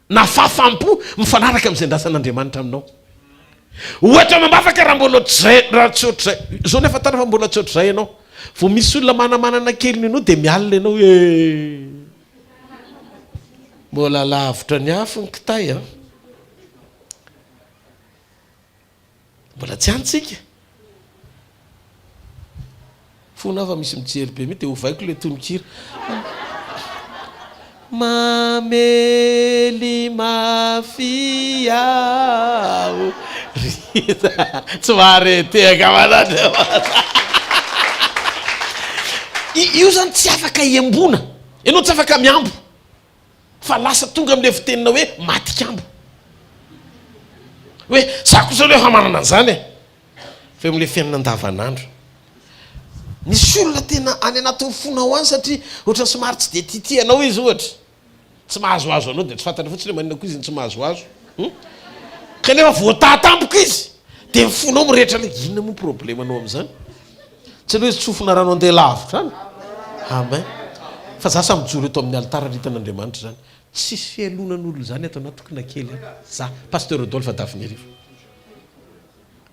na fahafampo mifanaraka amin'izay andrasan'andriamanitra aminao ohatra mambafaka raha mbola ohatr'izay raha tsy ohatr'izay zao nefa tana fa mbola tsy ohatr'izay ianao vao misy olona manamanana keliny ianao dia mialina ianao hoe mbola lavitra ny afo ny kitay mbola tsy antsika fona fa misy mijery be mihitsy dia hovaiko le tononkira mamely mafiao rita tsy mahareteka manatra io zany tsy afaka iambona ianao tsy afaka miambo fa lasa tonga am'le fitenina hoe matikambo hoe za kosa le hamanana an'izany fa am'le fiainana andavanandro nisy olona tena any anatin'ny fonao any satria ohatrany somary tsy de titianao izy ohatra tsy mahazoazo anao dia tsy fantatra fotsiny hoe maninako izy ny tsy mahazoazo kanefa voatatampoka izy dia mifonao mirehetra le inona moa problème anao amin'izany tsy aloha izy tsofona rano andeha lavitra any amen fa za sa mijoro eto amin'ny alitara ritan'andriamanitra zany tsisy fialonan'olo zany atao anatokona kely za pasteur Rodolphe Dafinerivo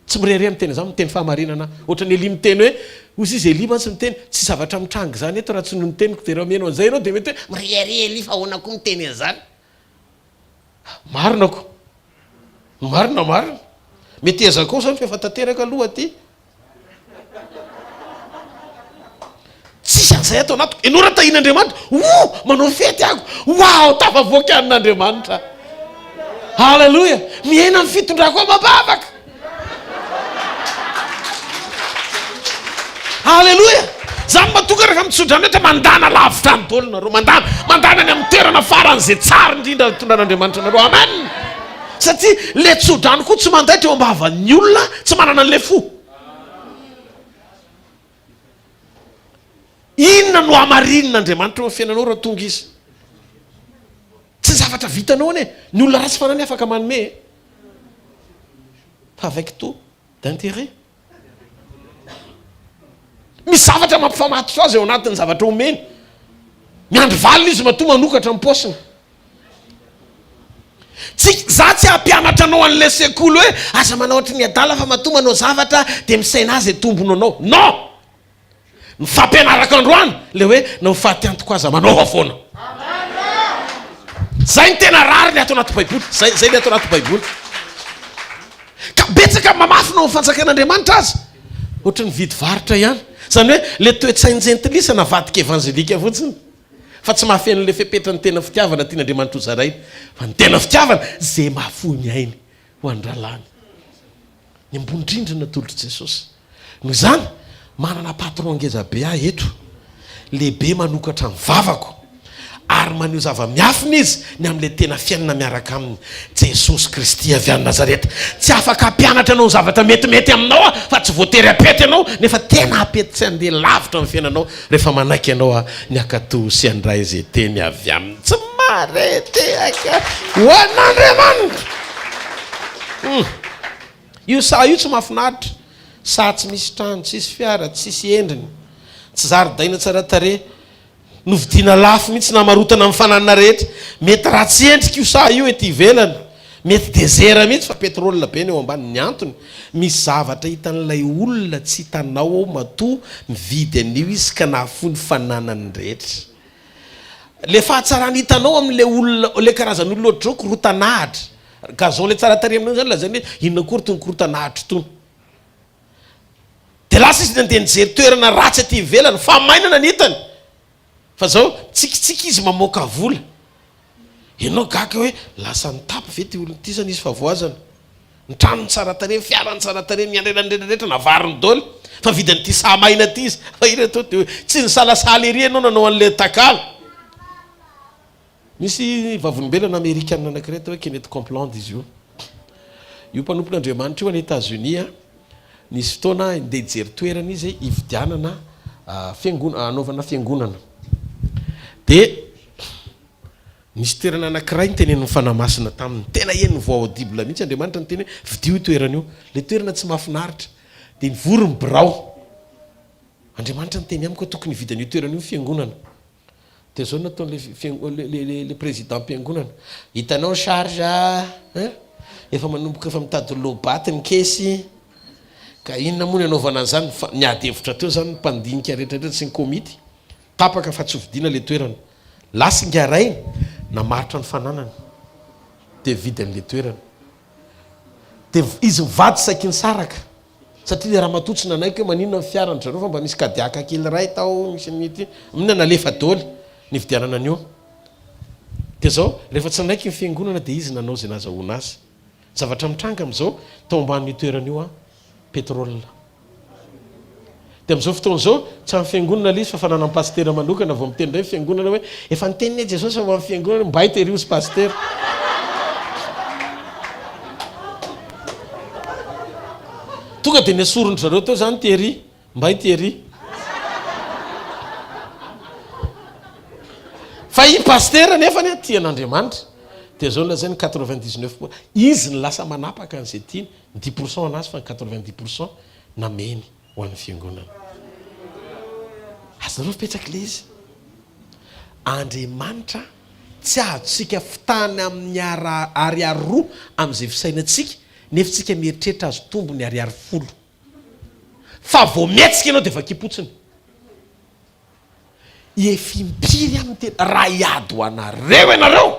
tsy mirehare miteny zany miteny fahamarinana ohatrany eli miteny hoe ozy izy eli mantsy miteny tsy zavatra mitrangy zany eto raha tsy no niteniko de raha meno an'izay ianao de mety hoe mirehare eli fa ahoana koa miteny an'izany marina ko marina mety ezako zany fa efa tanteraka aloha aty tsisy an'izay atao anatiko enora tahin'Andriamanitra manao fety ako wow tafavoaka amin'Andriamanitra halleloja miaina ny fitondrako mabavaka halleloja zany matoka rehefa mitsodrany ohatra mandana lavitra ny tolo nareo mandana any amin'ny toerana faran'izay tsara indrindra tondran'Andriamanitra nareo amen satria le tsodrany koa tsy mandaitra eo ambavan'ny olona tsy manana an'le fo inona no amarinin'Andriamanitra eo fiainanao raha tonga izy tsy zavatra vitanao ane ny olona ratsy fanany afaka manome fa avec taux d'intérêt misy zavatra mampifamatotra azy eo anatin'ny zavatra omeny miandry valina izy matoa manokatra amin'ny paosiny za tsy hampianatra anao an'le sekoly hoe aza manao ohatry ny adala fa matoa manao zavatra de misaina azy tombony anao non ny fampianaraka androany le hoe nao fahatiantoko aza manao afoana zay ny tena rary le atao anaty baiboly zay le atao anaty baiboly ka betsaka mamafina ny fanjakan'Andriamanitra azy ohatra ny vidy varitra ihany zany hoe le toetsainjentilisa navadika evanjelika fotsiny fa tsy mahafeno le fepetra ny tena fitiavana tian'Andriamanitra ho zarainy fa ny tena fitiavana zay mahafony ainy ho andralany ny ambony drindrina tolotr' Jesosy noho izany manana patron ngeza be aho eto lehibe manokatra ny vavako ary maneo zava-miafina izy ny amin'le tena fiainana miaraka aminy Jesosy Kristy avy any Nazareta tsy afaka hampianatra anao ny zavatra metimety aminao fa tsy voatery apety anao nefa tena apety tsy andeha lavitra amin'ny fiainanao rehefa manaiky ianao ny akato sy andray izay teny avy aminy tsy maretehaka ho an'Andriamanitra io sa io tsy mahafinaritra sa tsy misy trano tsisy fiara tsisy endriny tsy zaridaina tsara tare novidiana lafo mihitsy namarotana amin'ny fananana rehetra mety raha tsy endrika io sa io ety ivelany mety dezera mihitsy fa petrolina be ny eo ambany ny antony misy zavatra hitan'ilay olona tsy hitanao ao matoa mividy an'io izy ka nahafony fananany rehetra le fahatsarany hitanao amin'le olona le karazan'olona ohatr'izao korotanahitra gazon le tsara tare aminao zany lazany hoe inona kory tony korotanahitra tony de lasa izy nandeha nijery toerana ratsy aty ivelany fa mainana ny hitany fa zao tsikitsiky izy mamoaka vola ianao gaka hoe lasa nitapy ve ty olona ty zany izy fa voazana ny trano ny tsara tare fiara ny tsara tare miandrelandredrarehetra navariny daoly fa vidiny ty samaina ty izy fa ireto de tsy ny salasala ery anao nanao an'le takala misy vavolombelona amerikana anakireta hoe Kenneth Copeland izy io mpanompon'Andriamanitra io any États-Unis nisy fotoana ndeha hijery toerana izy hividianana anaovana fiangonana de nisy toerana anankiray nytenen'ny fanamasina taminy tena eny voao audibla mihitsy Andriamanitra nyteny hoe vidio io toerana io le toerana tsy mahafinaritra de nivory ny birao Andriamanitra nyteny amiko hoe tokony hividana io toerana io fiangonana de zao nataon'le président mpiangonana hitanao charge efa manomboka efa mitady lobaty ny kesy ka inona moa ny anaovana an'izany niady hevitra teo zany mpandinika rehetrarehetra sy ny komity tapaka fa tsy hovidiana le toerana lasa ngaray namaritra ny fananany de vidy an'le toerana de izy mivady saky ny saraka satria le raha matotsy nanaiky hoe maninona ny fiarany zareo fa mba misy kadiaka kely ray tao misy nity mina nalefa daoly ny vidianana an'io de zao rehefa tsy nanaiky ny fiangonana de izy nanao zay nazahoana azy zavatra mitranga am'izao tao ambanin'io toerana io petrolina de am'izao fotoana zao tsy amin'ny fiangonana le izy fa fanana pastera manokana vao miteny ndray fiangonana hoe efa niteniny Jesosy fa amin'ny fiangonana mba hitery sy pastera tonga de niasorony zareo teo zany tery mba hitery fa i pastera nefa ny tian'Andriamanitra de zao lazay ny 99% izy ny lasa manapaka an'izay tiany 10% anazy fa ny 90% nameny ho an'ny fiangonana azareo fipetsaky le izy Andriamanitra tsy ahatsika fitany amin'ny ariary roa am'izay fisainantsika nefitsika mieritreritra azo tombony ariary folo fa vao metsika ianao dia efa kipotsiny efimpiry amin'ny teny raha iady ho anareo ianareo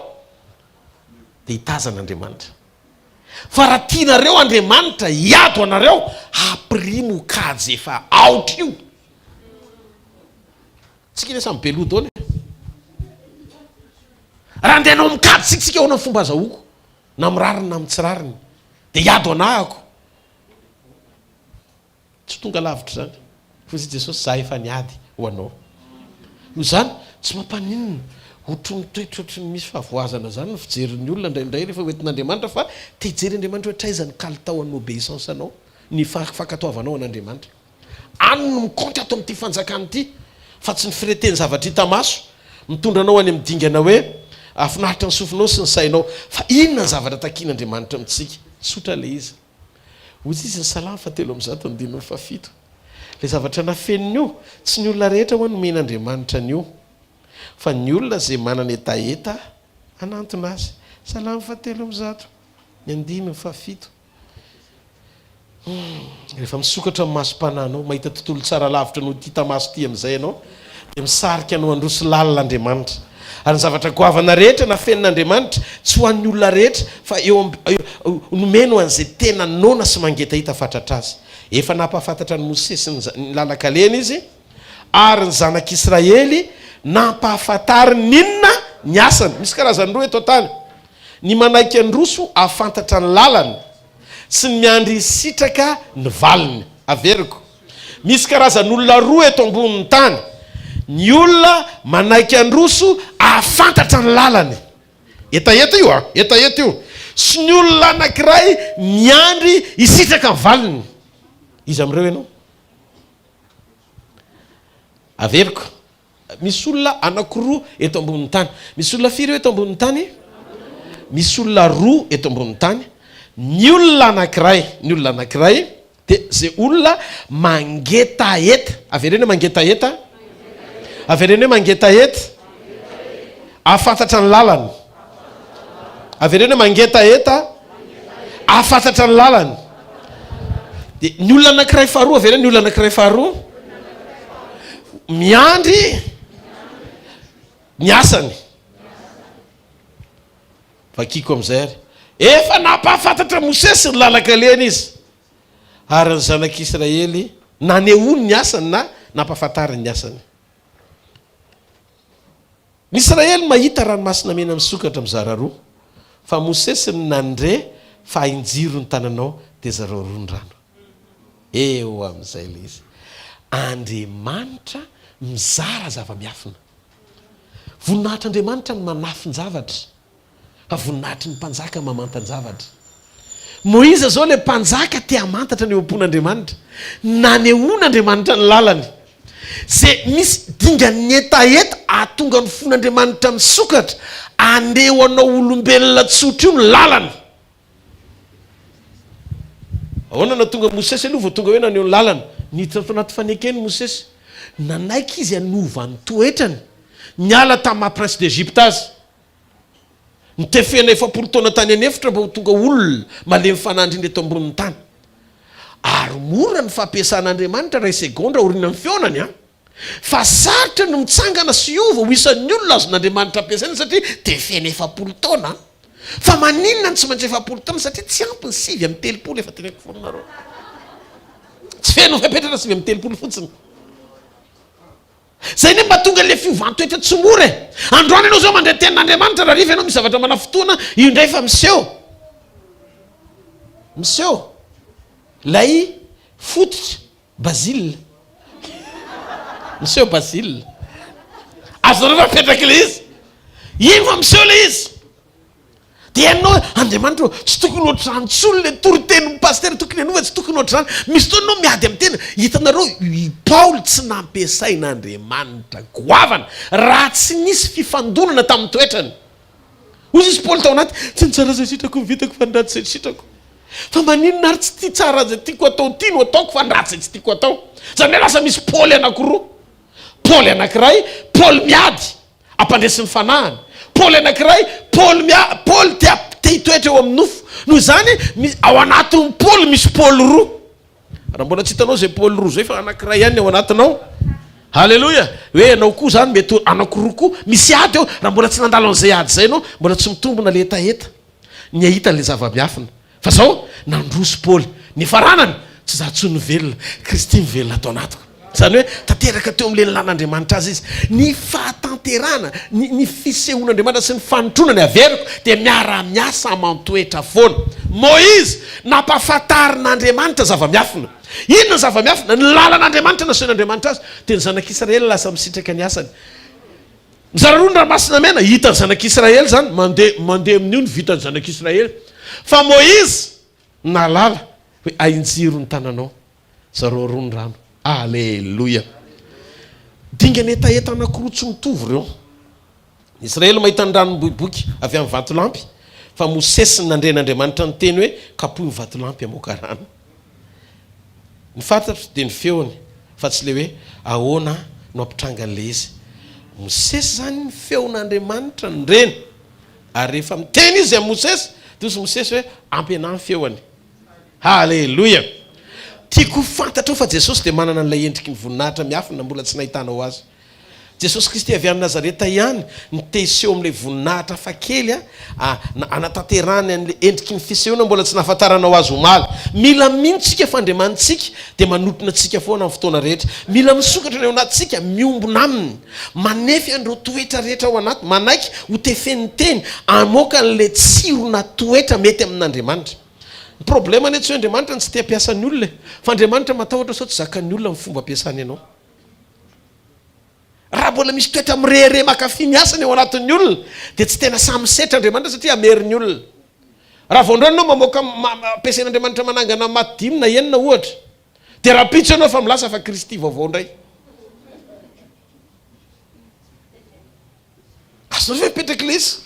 dia hitazan'Andriamanitra fa raha tianareo Andriamanitra iady ho anareo aprimo kajy efa aotra io tsika ne samy belodo ao raha andehanao mikady sika ahoana ny fomba azahoako na mirariny na mitsy rariny dia iady ho anahako tsy tonga lavitra zany fa izy Jesosy za efa niady ho anao io zany tsy mampaninona otrony toetra otrany misy fahavoazana zany ny fijerin'ny olona indraindray rehefa hoentin'Andriamanitra fa te hijery Andriamanitra hoe traizany kalitao amin'ny obéissance anao ny fakatoavanao an'Andriamanitra any no mikontry ato amin'ity fanjakana ity fa tsy ny fireteny zavatra hita maso mitondra anao any amin'ny dingana hoe afinaritra ny sofinao sy ny sainao fa inona ny zavatra takian'Andriamanitra amintsika sotra le izy ozy izy ny salama fa 3:7 le zavatra nafeniny io tsy ny olona rehetra ho any men'Andriamanitra an'io fa ny olona zay manana etaeta anantona azy salama fa 3:7 rehefa misokatra amin'ny masom-pananao mahita tontolo tsara lavitra no tita maso ty amin'izay ianao dia misarika anao androso lalil'Andriamanitra ary ny zavatra goavana rehetra na fenin'Andriamanitra tsy ho an'ny olona rehetra fa eo nomeno an'izay tena nona sy mangeta hita fatratra azy efa nampahafantatra ny Mosesy ny lalakalena izy ary ny zanak'Israely nampahafantariny inona ny asany misy karazany roa eto tany ny manaiky androso afantatra ny lalany sy ny miandry sitraka ny valiny averiko misy karazany olona roa eto ambonin'ny tany ny olona manaiky androso afantatra ny lalany etaeta io sy ny olona anankiray miandry isitraka ny valiny izy am'ireo ianao averiko misy olona anankiroa eto ambonin'ny tany misy olona firy eto ambonin'ny tany misy olona roa eto ambonin'ny tany ny olona anankiray dia zay olona mangetaeta avereny hoe mangetaeta avereny hoe mangetaeta afantatra ny lalany avereny hoe mangetaeta afantatra ny lalany dia ny olona anankiray faharoa avereny ny olona anankiray faharoa miandry ny asany vakiko amin'izay ary efa nampahafantatra Mosesy ny lalakalena izy ary ny zanak'Israely nanehoany ny asany na nampahafantariny ny asany ny Israely mahita ranomasina mena misokatra mizara roa fa Mosesy ny nandre fa injiro ny tananao dia zareo roa ny rano eo amin'izay le izy Andriamanitra mizara zava-miafina voninahitr'Andriamanitra ny manafiny zavatra fa voninahitry ny mpanjaka mamantany zavatra Moïse zao le mpanjaka te hamantatra ny ompon'Andriamanitra nanehoan'Andriamanitra ny lalany zay misy dingany etaeta ahatonga ny fon'Andriamanitra misokatra andeho anao olombelona tsotra io ny lalany ahoana na tonga Mosesy aloha vao tonga hoe naneho ny lalany niditra ato anaty fanekeny Mosesy nanaiky izy hanova ny toetrany niala tamin'ny prince d'Égypte azy nitefena 40 taona tany anefitra mba ho tonga olona malemy fanandriny eto ambonin'ny tany ary mora ny fampiasan'Andriamanitra ray segondra orina amin'ny fionany fa sarotra no mitsangana sy iova ho isan'ny olona azon'Andriamanitra ampiasaina satria tefena 40 taona fa maninona ny tsy maintsy 40 taona satria tsy ampy ny 9:30 efa teneko foanareo tsy feno fapetratra 9:30 fotsiny zay ne mba tonga le fiovan-toetra tsy mora androany ianao zao mandeha tenin'Andriamanitra raha riva ianao misy zavatra mana fotoana io indray fa miseho lay fototra Basile miseho Basile azonareo fa mipetraka le izy iny fa miseho le izy dia ianao Andriamanitra tsy tokony ohatrany tsolo le toritenin'ny paster tokony anova tsy tokony ohatrany misy toa anao miady amin'ny tena hitanareo Paoly tsy nampiasain'Andriamanitra goavana raha tsy nisy fifandonana tamin'ny toetrany ozy izy Paoly tao anaty tsy nitsara zay sitrako vitako fa nratsy zay sitrako fa maninona ary tsy tia tsara zay tiako atao ty no ataoko fa nratsy zay tsy tiako atao zany hoe lasa misy Paoly anankiroa Paoly anankiray Paoly miady ampandresin'ny fanahany Paoly anankiray Paoly te hitoetra eo amin'ny nofo noho zany ao anatin'ny paoly misy paoly roa raha mbola tsy hitanao zay paoly roa zay fa anankiray ihany ao anatinao. Halleloja. Hoe anao koa zany mety anankiroa koa misy ady eo raha mbola tsy nandalo an'izay ady zay anao mbola tsy mitombona le etaeta ny ahita n'le zava-miafina fa zao nandroso paoly ny faranany tsy za tsy novelona Kristy mivelona atao anatiko zany hoe tanteraka teo am'le lan'Andriamanitra azy izy ny fahatanterana ny fisehoan'Andriamanitra sy ny fanotrona ny averiko dia miara-miasa amantoetra foana. Moïse nampafantarin'Andriamanitra zava-miafina. Inona ny zava-miafina? Ny lalan'Andriamanitra nasehon'Andriamanitra azy dia ny zanak'Israely lasa misitraka ny asany. Mizararoa ny ranomasina mena hita ny zanak'Israely zany mandeha amin'io ny vitan'ny zanak'Israely. Fa Moïse nalala hoe ainjiro ny tananao zareo roa ny rano. Alleluia. Dingany etaeta anankiroa tsy mitovy reo. Israely mahita ny rano miboiboiky avy amin'ny vatolampy fa Mosesy nandren'Andriamanitra ny teny hoe kapohy ny vatolampy amoaka rano. Ny fantatra dia ny feony fa tsy le hoe ahoana no ampitrangan'le izy. Mosesy zany ny feon'Andriamanitra ny reny ary rehefa miteny izy amin'ny Mosesy dia osy Mosesy hoe ampiana ny feony. Halleluja. Tiako fantatra fa Jesosy dia manana n'ilay endriky ny voninahitra miafina mbola tsy nahitanao azy. Jesosy Kristy avy any Nazareta ihany ny teseho amin'ilay voninahitra hafakely anatanterany an'ilay endriky ny fisehoana mbola tsy nahafantaranao azy omaly. Mila mintsika fandriamantsika dia manotona antsika foana amin'ny fotoana rehetra. Mila misokatra ny ao anatintsika miombona aminy manefy andreo toetra rehetra ao anaty manaiky ho tefen'ny teny amoaka n'ilay tsirona toetra mety amin'Andriamanitra. Ny problema ane tsy hoe Andriamanitra ny tsy te hampiasa ny olona fa Andriamanitra matahotra sao tsy zakan'ny olona amin'ny fomba ampiasany ianao. Raha mbola misy toetra mirehare makafy ny asany ao anatin'ny olona dia tsy tena samy setra Andriamanitra satria ameriny olona. Raha voandroany anao mamoaka ampiasain'Andriamanitra manangana matimy na enina ohatra dia raha pitso ianao fa milasa fa Kristy vaovao indray. Azonao hoe petraklesy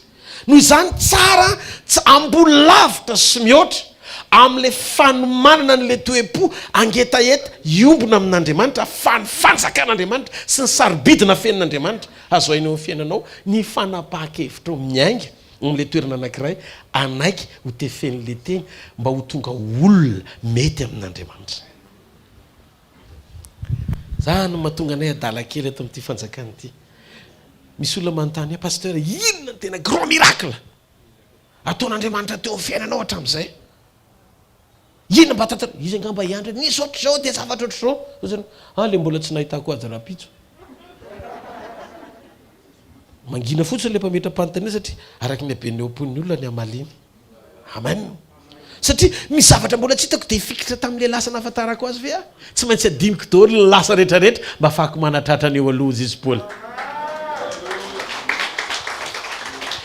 noho izany tsara ambony lavitra sy mihoatra amin'ilay fanomanana n'ilay toe-po angetaeta iombona amin'Andriamanitra fanzakan'Andriamanitra sy ny sarobidina fen'Andriamanitra azo hainao amin'ny fiainanao ny fanapahan-kevitra miainga amin'ilay toerana anankiray anaiky ho tefen'ilay teny mba ho tonga olona mety amin'Andriamanitra. Za no mahatonga anay adala kely eto amin'ity fanjakana ity. Misy olona manontany pasteur inona ny tena grand miracle ataon'Andriamanitra teo amin'ny fiainanao hatramin'izay? Inona mba tantara izy angamba iandry nisy ohatr'izao dia zavatra ohatr'izao le mbola tsy nahitako azy raha pitso. Mangina fotsiny le mpametra-panontania satria araka ny haben'ny opon'ny olona ny hamaliny. Amen. Satria misy zavatra mbola tsy hitako dia fikitra tamin'ilay lasa nahafantarako azy ve tsy maintsy adiniko daholo ny lasa rehetrarehetra mba afahako manatratra ny eo aloha izy Paoly.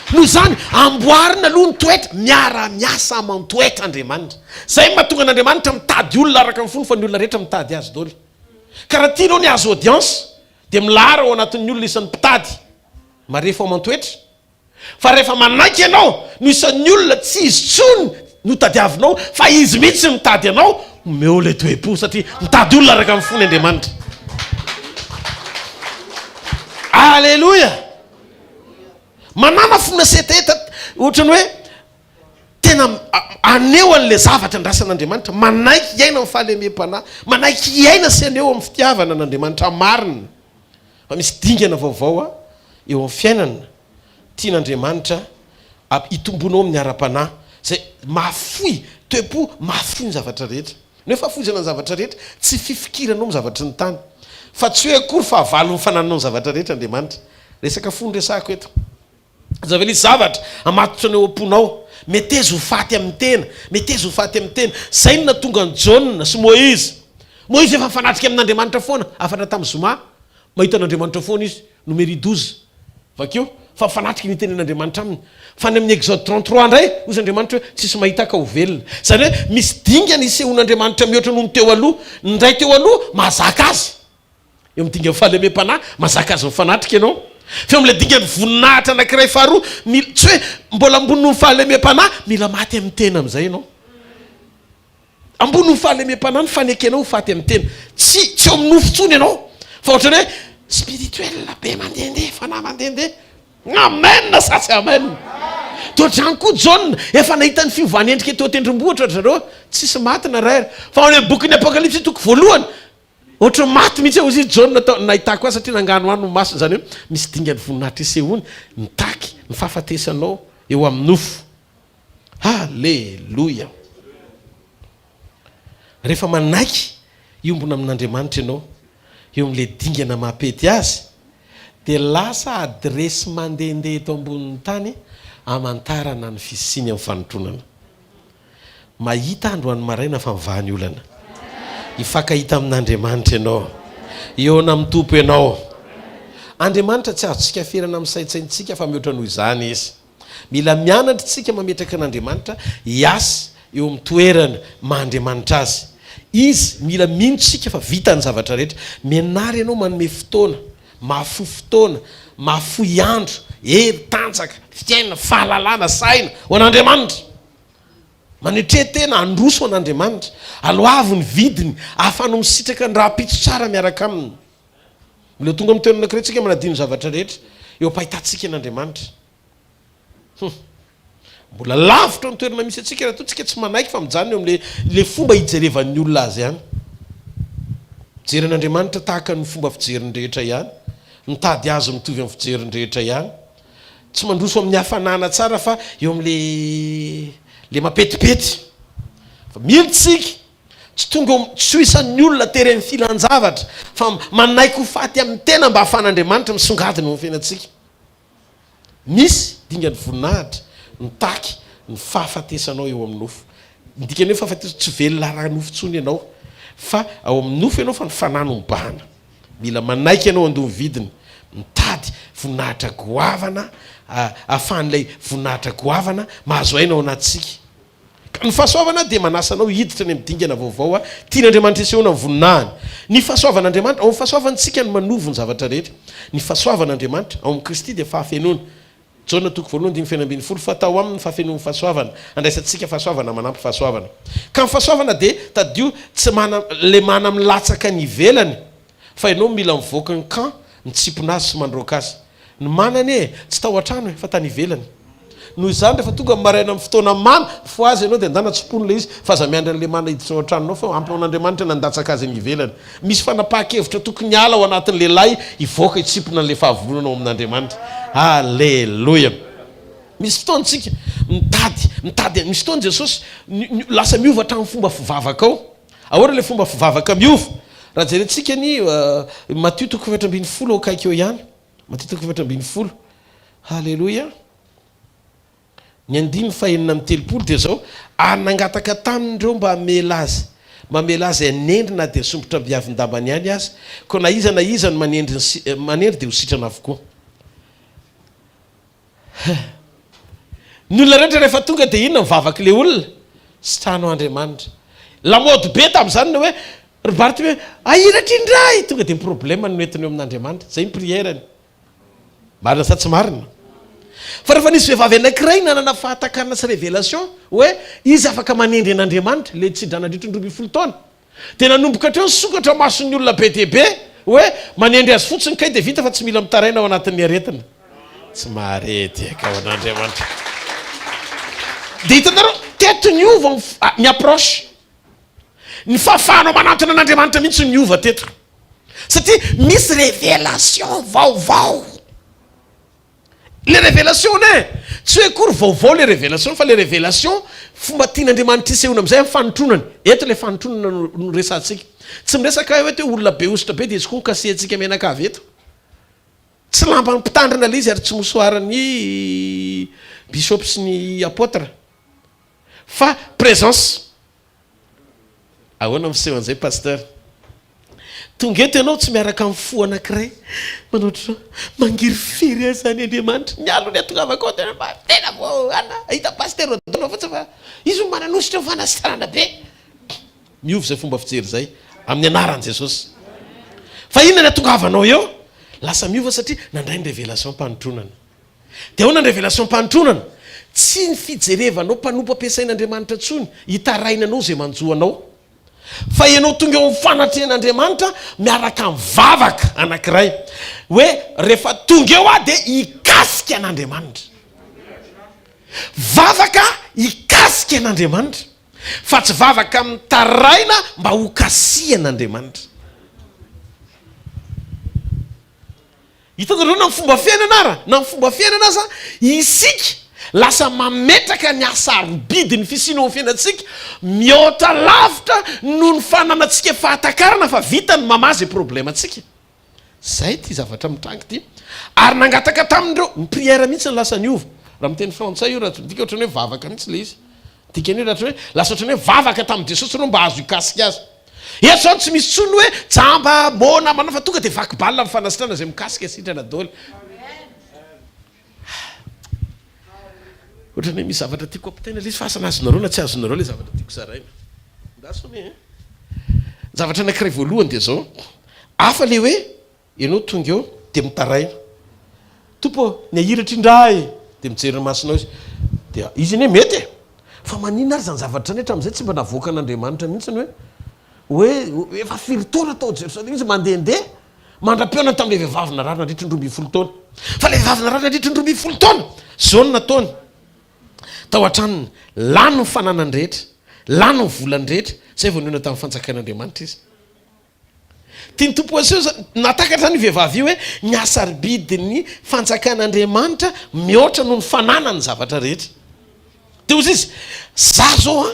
Noho izany amboarina aloha ny toetra miara-miasa amantoetra Andriamanitra. Zay mahatonga an'Andriamanitra mitady olona araka ny fony fa ny olona rehetra mitady azy daholo. Ka raha tianao ny azo audience dia milahara ao anatin'ny olona isan'ny mpitady marefa amantoetra. Fa rehefa manaiky ianao no isan'ny olona tsy izy tsony no tadiavinao fa izy mihitsy mitady ianao meo le toe-po satria mitady olona araka ny fony Andriamanitra. Alleluja. Manana fona seteta ohatrany hoe tena aneo an'le zavatra andrasan'Andriamanitra manaiky iaina amin'ny fahalemem-panahy manaiky iaina sy aneo amin'ny fitiavana n'Andriamanitra marina. Fa misy dingana vaovao eo amin'ny fiainana tian'Andriamanitra hitombonao amin'ny ara-panahy zay mahafoy toe-po mahafoy ny zavatra rehetra. Nefa afozana ny zavatra rehetra tsy fifikiranao amin'ny zavatra ny tany fa tsy hoe akory fa avalo ny fanananao ny zavatra rehetra Andriamanitra. Resaka fony resako eto zavelisy zavatra amatotra ny eo am-ponao mety ezy ho faty amin'ny tena mety ezy ho faty amin'ny tena. Zay no natonga ny Jaona sy Moïse efa fanatrika amin'Andriamanitra foana afatra tamin'ny Zoma mahita an'Andriamanitra foana izy numéro 12 vakeo fa fanatrika ny tenen'Andriamanitra aminy fa ny amin'ny Exode 33 indray ozy Andriamanitra hoe tsisy mahita ka ho velona. Zany hoe misy dingana isehoan'Andriamanitra mihoatra noho ny teo aloha ndray teo aloha mahazaka azy eo amin'ny dingana fahalemem-panahy mahazaka azy mifanatrika ianao. Fa amin'ilay dingany voninahitra anankiray faharoa tsy hoe mbola ambony ny fahalemem-panahy mila maty amin'ny tena amin'izay ianao. Ambony ny fahalemem-panahy ny fanekenao ho faty amin'ny tena tsy eo amin'ny nofontsony ianao fa ohatrany hoe spirituel be mandehandeha fanahy mandehandeha amen na sasy amen. toatrany koa Jaune efa nahitany fiovany endrika eto tendrombohitra zareo tsisy maty na ray fa ao boky ny apokalypsy toko voalohany ohatra maty mihitsy izy Jaune nahitako azy satria nangano ano maso zany hoe misy dingany voninahitra isehony nitaky ny fahafatesanao eo amin'ny nofo. Halleloia. Rehefa manaiky iombona amin'Andriamanitra ianao eo amin'le dingana mampety azy dia lasa adresy mandehandeha eto ambonin'ny tany amantarana ny fisiny amin'ny fanotronana. Mahita androany maraina fa mivahany olana. Ifakahita amin'Andriamanitra ianao eo na amin'ny Tompo ianao. Andriamanitra tsy azontsika ferana amin'ny saintsaintsika fa mihoatra noho izany izy. Mila mianatra tsika mametraka an'Andriamanitra hiasa eo amin'ny toerana mahandriamanitra azy. Izy mila mintsika fa vita ny zavatra rehetra. Menary ianao manome fotoana, mahafoy fotoana, mahafoy andro, tanjaka, fiaina, fahalalana, saina ho an'Andriamanitra. Manetretena androso ho an'Andriamanitra. Aloavo ny vidiny ahafano misitraka ny raha pitso tsara miaraka aminy. Mila tonga amin'ny toerana anankiray tsika manadino zavatra rehetra eo ampahitantsika an'Andriamanitra. Mbola lavitra ny toerana misy atsika raha toa tsika tsy manaiky fa mijanona eo amin'le fomba hijerevan'ny olona azy ihany. Jeren'Andriamanitra tahaka ny fomba fijeriny rehetra ihany, mitady azo mitovy amin'ny fijeriny rehetra ihany. Tsy mandroso amin'ny hafanana tsara fa eo amin'le mapetipety. Fa militsika tsy tonga tsy ho isan'ny olona tery amin'ny filan-javatra fa manaiky ho faty amin'ny tena mba hafan'Andriamanitra misongadiny eo amin'ny fiainantsika. Misy dingany voninahitra nitaky ny fahafatesanao eo amin'ny nofo. Ndikany hoe fahafatesa tsy velona raha nofo tsony ianao fa ao amin'ny nofo ianao fa ny fanano mibahana. Mila manaiky ianao andoha vidiny mitady voninahitra goavana ahafahan'ilay voninahitra goavana mahazo aina ao anatsika. Ny fahasoavana dia manasanao hiditra ny amin'ny dingana vaovao tian'Andriamanitra isehoana amin'ny voninahiny. Ny fahasoavan'Andriamanitra ao amin'ny fahasoavantsika ny manovo ny zavatra rehetra. Ny fahasoavan'Andriamanitra ao amin'ny Kristy dia fahafenoana. Jaune toko voalohany 5:12 fa tao amin'ny fahafenoan'ny fahasoavana andraisantsika fahasoavana manampy fahasoavana. Ka ny fahasoavana dia tadio tsy le mana milatsaka ny ivelany fa ianao mila mivoaka ny camp ny tsipona azy sy mandroaka azy. Ny manany tsy tao an-trano fa tany ivelany. Noho izany rehefa tonga maraina amin'ny fotoana mana fo azy ianao dia andana tsipony le izy fa aza miandry an'le mana hiditra ao an-tranonao fa ampy an'Andriamanitra nandatsaka azy ny ivelany. Misy fanapahan-kevitra tokony ala ao anatin'ny lehilahy hivoaka hitsipona an'le fahavonana ao amin'Andriamanitra. Halleloia. Misy fotoantsika mitady misy fotoana Jesosy lasa miova hatrany fomba fivavaka ao. Ahoana le fomba fivavaka miova? Raha jerentsika ny Matthieu 7:20 ao kaiky eo ihany. Matthieu 7:20. Halleloia. Ny 5:4 dia zao nangataka tamindreo mba mamela azy anendry na dia sombotra biavin-dambany ihany azy ko na iza ny manendry dia ho sitrana avokoa. Ny olona rehetra rehefa tonga dia inona mivavaka le olona sitranao Andriamanitra. Lamody be tamin'izany hoe ribarity hoe ahiratra indray tonga dia problème no entiny eo amin'Andriamanitra. Zay ny prièrany. Marina sa tsy marina? Fa rehefa nisy vehivavy anankiray nanana fahatakarana sy révélation hoe izy afaka manendry an'Andriamanitra le tsy dranadritra ny 12 taona dia nanomboka hatreo ny sokatra mason'ny olona be dia be hoe manendry azy fotsiny kay dia vita fa tsy mila mitaraina ao anatin'ny aretina. Tsy marety eka ao an'Andriamanitra. Dia hitanareo teto ny ova ny approche. Ny fahafahanao manantona an'Andriamanitra mihitsy ny ova teto. Satria misy révélation vaovao. Le révélation tsy hoe kory vaovao le révélation fa le révélation fomba tian'Andriamanitra isehoana amin'izay amin'ny fanotronany. Eto le fanotronana no resantsika. Tsy miresaka hoe olona be ositra be dia izy koa nikasehantsika menakavy eto. Tsy lamba mpitandrina le izy ary tsy mosoaran'ny bishop sy ny apôtra fa présence. Ahoana miseho an'izay pasteur? Tonga eto ianao tsy miaraka amin'ny fo anankiray manoatra mangiry firy zany Andriamanitra ny alony atongavako ao tena vo hita pasteur odona fotsy fa izy mananositra fanasitrana be. Miova zay fomba fijery zay amin'ny anaran'i Jesosy. Fa inona ny atongavanao eo? Lasa miova satria nandray ny révélation mpanotronana. Dia ahoana ny révélation mpanotronana? Tsy ny fijerevanao mpanompo ampiasain'Andriamanitra tsony hitarainanao zay manjoanao. Fa ianao tonga eo amin'ny fanatrehan'Andriamanitra miaraka mivavaka anankiray hoe rehefa tonga eo dia hikasika an'Andriamanitra. vavaka ikasika an'Andriamanitra fa tsy vavaka mitaraina mba ho kasian'Andriamanitra. Hitanareo na ny fomba fiainana ra na ny fomba fiainana za isika lasa mametraka ny asarobidi ny fisino amin'ny fiainantsika mihoatra lavitra no ny fananantsika fahatakarana fa vita ny mamazy problemantsika. Zay ty zavatra mitrangy ty ary nangataka tamindreo ny prière mihitsy ny lasa niova raha miteny frantsay io raha dika ohatrany hoe vavaka mihitsy le izy dikany raha hoe lasa ohatrany hoe vavaka tamin'ny Jesosy reo mba azo ikasika azy. Eto tsy misy tsony hoe jamba mona manao fa tonga dia vakibalina amin'ny fanasitrana izay mikasika sitrana daoly. Ohatrany hoe misy zavatra tiako ampitaina le izy fa asa nazonareo na tsy azonareo le zavatra tiako zaraina. Ndasony zavatra anankiray voalohany dia zao hafa le hoe ianao tonga eo dia mitaraina tompo ny ahiratra indray dia mijery masinao izy dia izy iny hoe mety fa manina ary zany zavatra ny hatramin'izay tsy mba navoaka an'Andriamanitra mihitsiny hoe efa firy taona tao Jerusalema izy mandehandeha mandra-peona tamin'ilay vehivavy nararina handritry 12 taona fa le vehivavy nararina handritry 12 taona zao ny nataony tao an-tranony lano ny fananany rehetra lano ny volany rehetra zay vao niona tamin'ny fanjakan'Andriamanitra izy. Tiany tompo aseo natakatra ny vehivavy io hoe ny asarbidy ny fanjakan'Andriamanitra mihoatra no ny fanana ny zavatra rehetra. Dia ozy izy za zao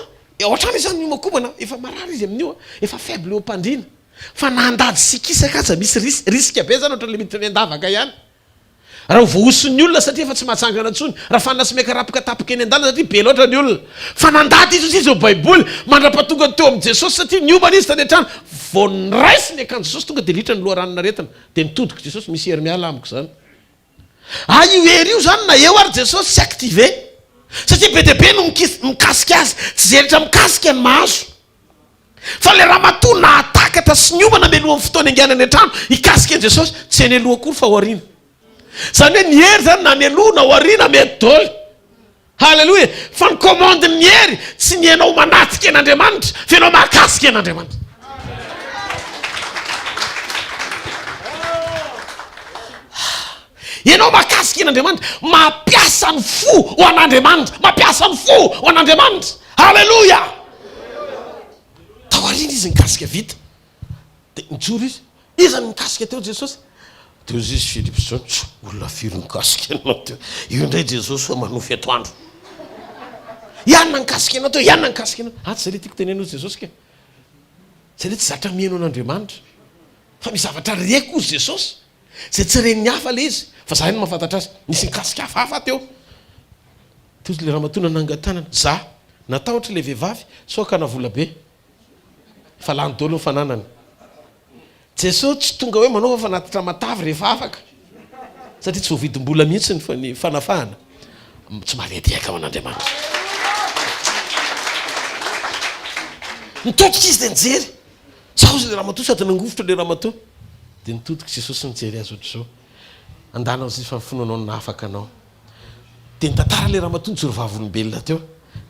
ohatrany izany niomakomana efa marary izy amin'io efa faible eo am-pandriana fa nandady sikisaka aza misy risika be zany ohatrany le miditra andavaka ihany raha ho voaoson'ny olona satria efa tsy mahatsangana antsony raha fanina sy miakarapaka tapaka eny an-dalana satria be loatra ny olona fa nandady izy izy eo baiboly mandra-patonga teo amin'i Jesosy satria niomana izy tany an-trano vao niraisy ny akanjo Jesosy tonga dia litra ny loharanona retina dia nitodika Jesosy misy hery miala amiko zany. Io hery io zany na eo ary Jesosy sy active satria be dia be no mikasika azy tsy zeritra mikasika ny mahazo fa le raha matoa nahatakatra sy niomana mialohan'ny fotoana inganany an-trano ikasika an'i Jesosy tsy eny aloha akory fa aoriana. Zany hoe ny hery zany na ny aloha na aoriana mety dôly. Halleloja. Fa ny commande ny hery tsy ny ianao manatika an'Andriamanitra fa ianao mahakasika an'Andriamanitra. Ianao mahakasika an'Andriamanitra mampiasa ny fo ho an'Andriamanitra mampiasa ny fo ho an'Andriamanitra. Halleloja. Tao ariana izy nikasika vita dia nijoro izy izany nikasika teo Jesosy dia ozy izy Philippe zao olona firy nikasika anao teo io indray Jesosy fa manofy atoandro ianona nikasika anao teo ianona nikasika anao tsy zay le tiako tenenao Jesosy ka zay le tsy zatra mihaino an'Andriamanitra fa misy zavatra reko ozy Jesosy zay tsy reniny hafa le izy fa za iny mahafantatra azy nisy nikasika hafahafa teo tozy le raha matona nangatanana za natahotra le vehivavy soka na vola be fa lany dolo ny fananany. Jesosy tsy tonga hoe manao fa natitra matavy rehefa afaka satria tsy voavidim-bola mihitsy ny fanafahana tsy mahadiaka ao an'Andriamanitra. Nitodika izy dia nijery sao izy le raha matoa sady nangofotra le raha matoa dia nitodika Jesosy nijery azy ohatr' zao andana izy fa finoanao ny nafaka anao dia nitantara le raha matoa nijorovavolom-belona teo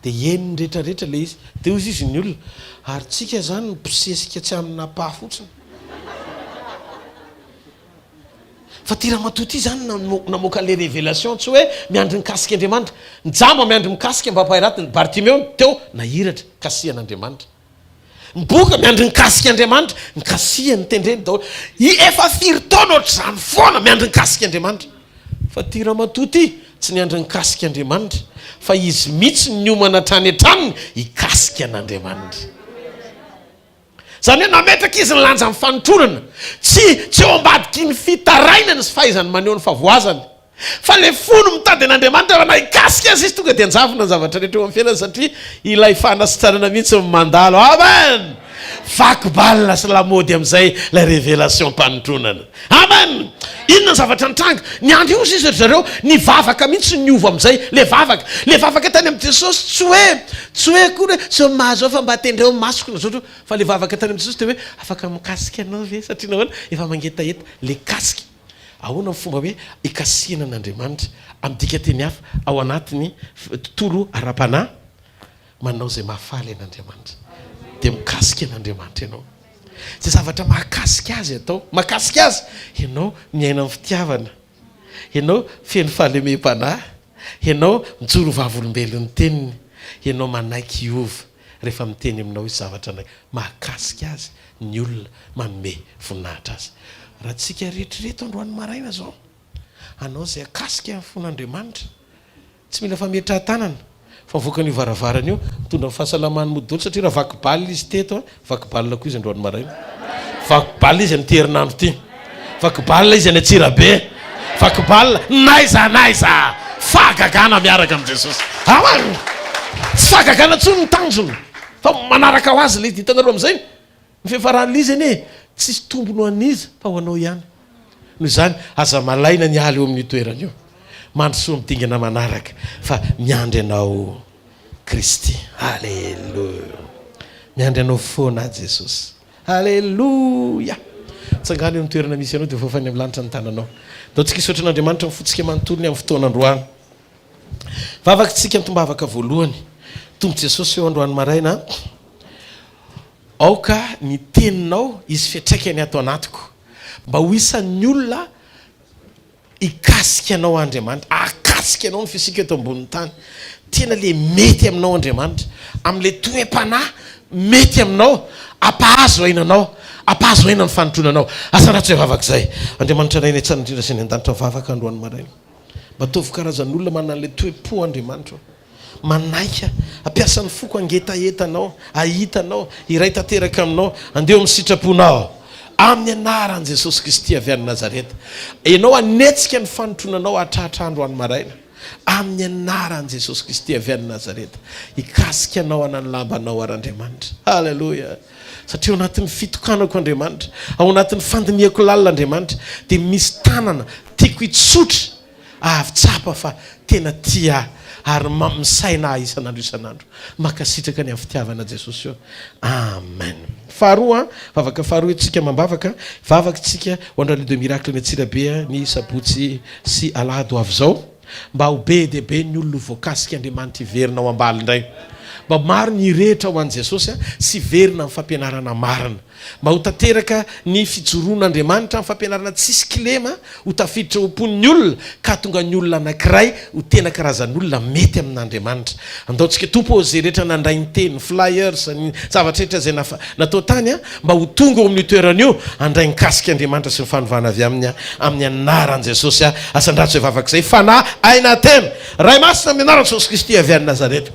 dia eniny rehetrarehetra le izy dia ozy izy ny olona ary tsika zany niposesika tsy amina paha fotsiny fa ty raha matoa ty zany namoaka le révélation tsy hoe miandry nikasika Andriamanitra njamba miandry mikasika mba ampahiratiny Bartimeo teo nahiratra kasian'Andriamanitra miboka miandry nikasika Andriamanitra nikasiany tendreny daholo efa firy taona ohatr'izany foana miandry nikasika Andriamanitra fa ty raha matoa ty tsy niandry nikasika Andriamanitra fa izy mihitsy niomana hatrany an-tranony ikasika an'Andriamanitra. Zany hoe nametraka izy nilanja amin'ny fanotronana tsy eo ambadiky ny fitarainany sy fahaizany maneho ny favoazany fa le fony mitady an'Andriamanitra raha na ikasika azy izy tonga dia anjavona ny zavatra rehetra eo amin'ny fiainana satria ilay fanasitrarana mihitsy mandalo. Amen. Vakibalina sy lamody amin'izay la révélation mpanotronana. Amen. Inona ny zavatra nitranga ny andro io izy zareo ny vavaka mihitsy niova amin'izay le vavaka tany amin'ny Jesosy tsy hoe akory hoe so mahazo fa mba atendreo masoko na zotro fa le vavaka tany amin'ny Jesosy dia hoe afaka mikasika anao ve satria nahoana efa mangetaheta le kasika ahoana ny fomba hoe ikasiana an'Andriamanitra amin'ny dika teny hafa ao anatiny tontolo ara-panahy manao izay mahafaly an'Andriamanitra dia mikasika an'Andriamanitra ianao zay zavatra mahakasika azy atao mahakasika azy ianao miaina amin'ny fitiavana ianao feno fahalemem-panahy ianao mijoro vavolombelon'ny teniny, ianao manaiky iova rehefa miteny aminao izy zavatra anay mahakasika azy ny olona manome voninahitra azy. Raha tsika rehetrarehetra androany maraina zao, anao zay akasika fon'Andriamanitra, tsy mila fa metra tanana fa voaka ny varavarana io mitondra fahasalamany modolo, satria raha vakibalina izy teto, vakibalina koa izy androany maraina, vakibalina izy any terinandro ty, vakibalina izy any Atsirabe, vakibalina naiza fahagagana miaraka amin'ny Jesosy. Tsy fahagagana tsony ny tanjony fa manaraka ho azy le hitanareo amin'izay ny fiafarany izy anie, tsisy tombono an'izy fa ho anao ihany. Noho izany aza malaina ny haly eo amin'ny toerana io, mandrosoa midingana manaraka fa miandry anao Kristy. Halleluja, miandry anao foana Jesosy. Halleluja. Tsangany eo amin'ny toerana misy anao dia fofany amin'ny lanitra ny tananao. Daontsika hisaotra an'Andriamanitra mifotsika manontolony amin'ny fotoana androany. Vavaka tsika mitombavaka voalohany, tombo Jesosy eo androany maraina, aoka ny teninao izy fiatraikany ato anatiko, mba ho isan'ny olona ikasika anao Andriamanitra, akasika anao ny fisika eto ambonin'ny tany, tena le mety aminao Andriamanitra, amin'le toe-panahy mety aminao, ampahazo ainanao, ampahazo aina ny fanotronanao. Asaratsy hoe vavaka izay, Andriamanitra ray ny hetsany indrindra sy ny an-danitra vavaka androany maraina, mba ataovy karazan'olona manana le toe-po Andriamanitra, manaika ampiasan'ny foko angetaetanao, ahitanao, iray tanteraka aminao, andeho amin'ny sitraponao amin'ny anaran'i Jesosy Kristy avy any Nazareta. Ianao anetsika ny fanotronanao hatrahatra androany maraina amin'ny anaran'i Jesosy Kristy avy any Nazareta. Ikasika anao anany lambanao ar'Andriamanitra. Halleluja. Satria ao anatin'ny fitokanako Andriamanitra, ao anatin'ny fandiniako lalina Andriamanitra, dia misy tanana tiako hitsotra avy-tsapa fa tena tia ary misaina isan'andro isan'andro, makasitraka ny amin'ny fitiavana Jesosy io. Amen. Faharoa, vavaka faharoa itsika mambavaka, vavaka tsika ho andrally de miracle ny Atsirabe ny sabotsy sy alahady ho avy zao, mba ho be dia be ny olona voakasika Andriamanitra iverina ao ambali indray, mba maro ny rehetra ho an'i Jesosy sy verina amin'ny fampianarana marina, mba ho tanteraka ny fijoroan'Andriamanitra amin'ny fampianarana tsisy kilema, ho tafiditra ho pon'ny olona ka tonga ny olona anankiray ho tena karazan'olona mety amin'Andriamanitra. Andaontsika tompo zay rehetra nandray ny teny, flyers, ny zavatra rehetra zay natao tany mba ho tonga ao amin'ny toerana io, andray nikasika Andriamanitra sy ny fanovana avy amin'ny anaran'i Jesosy. Asandratsy hoe vavaka izay, fanahy aina tena ray masina amin'ny anaran'i Jesosy Kristy avy any Nazareta.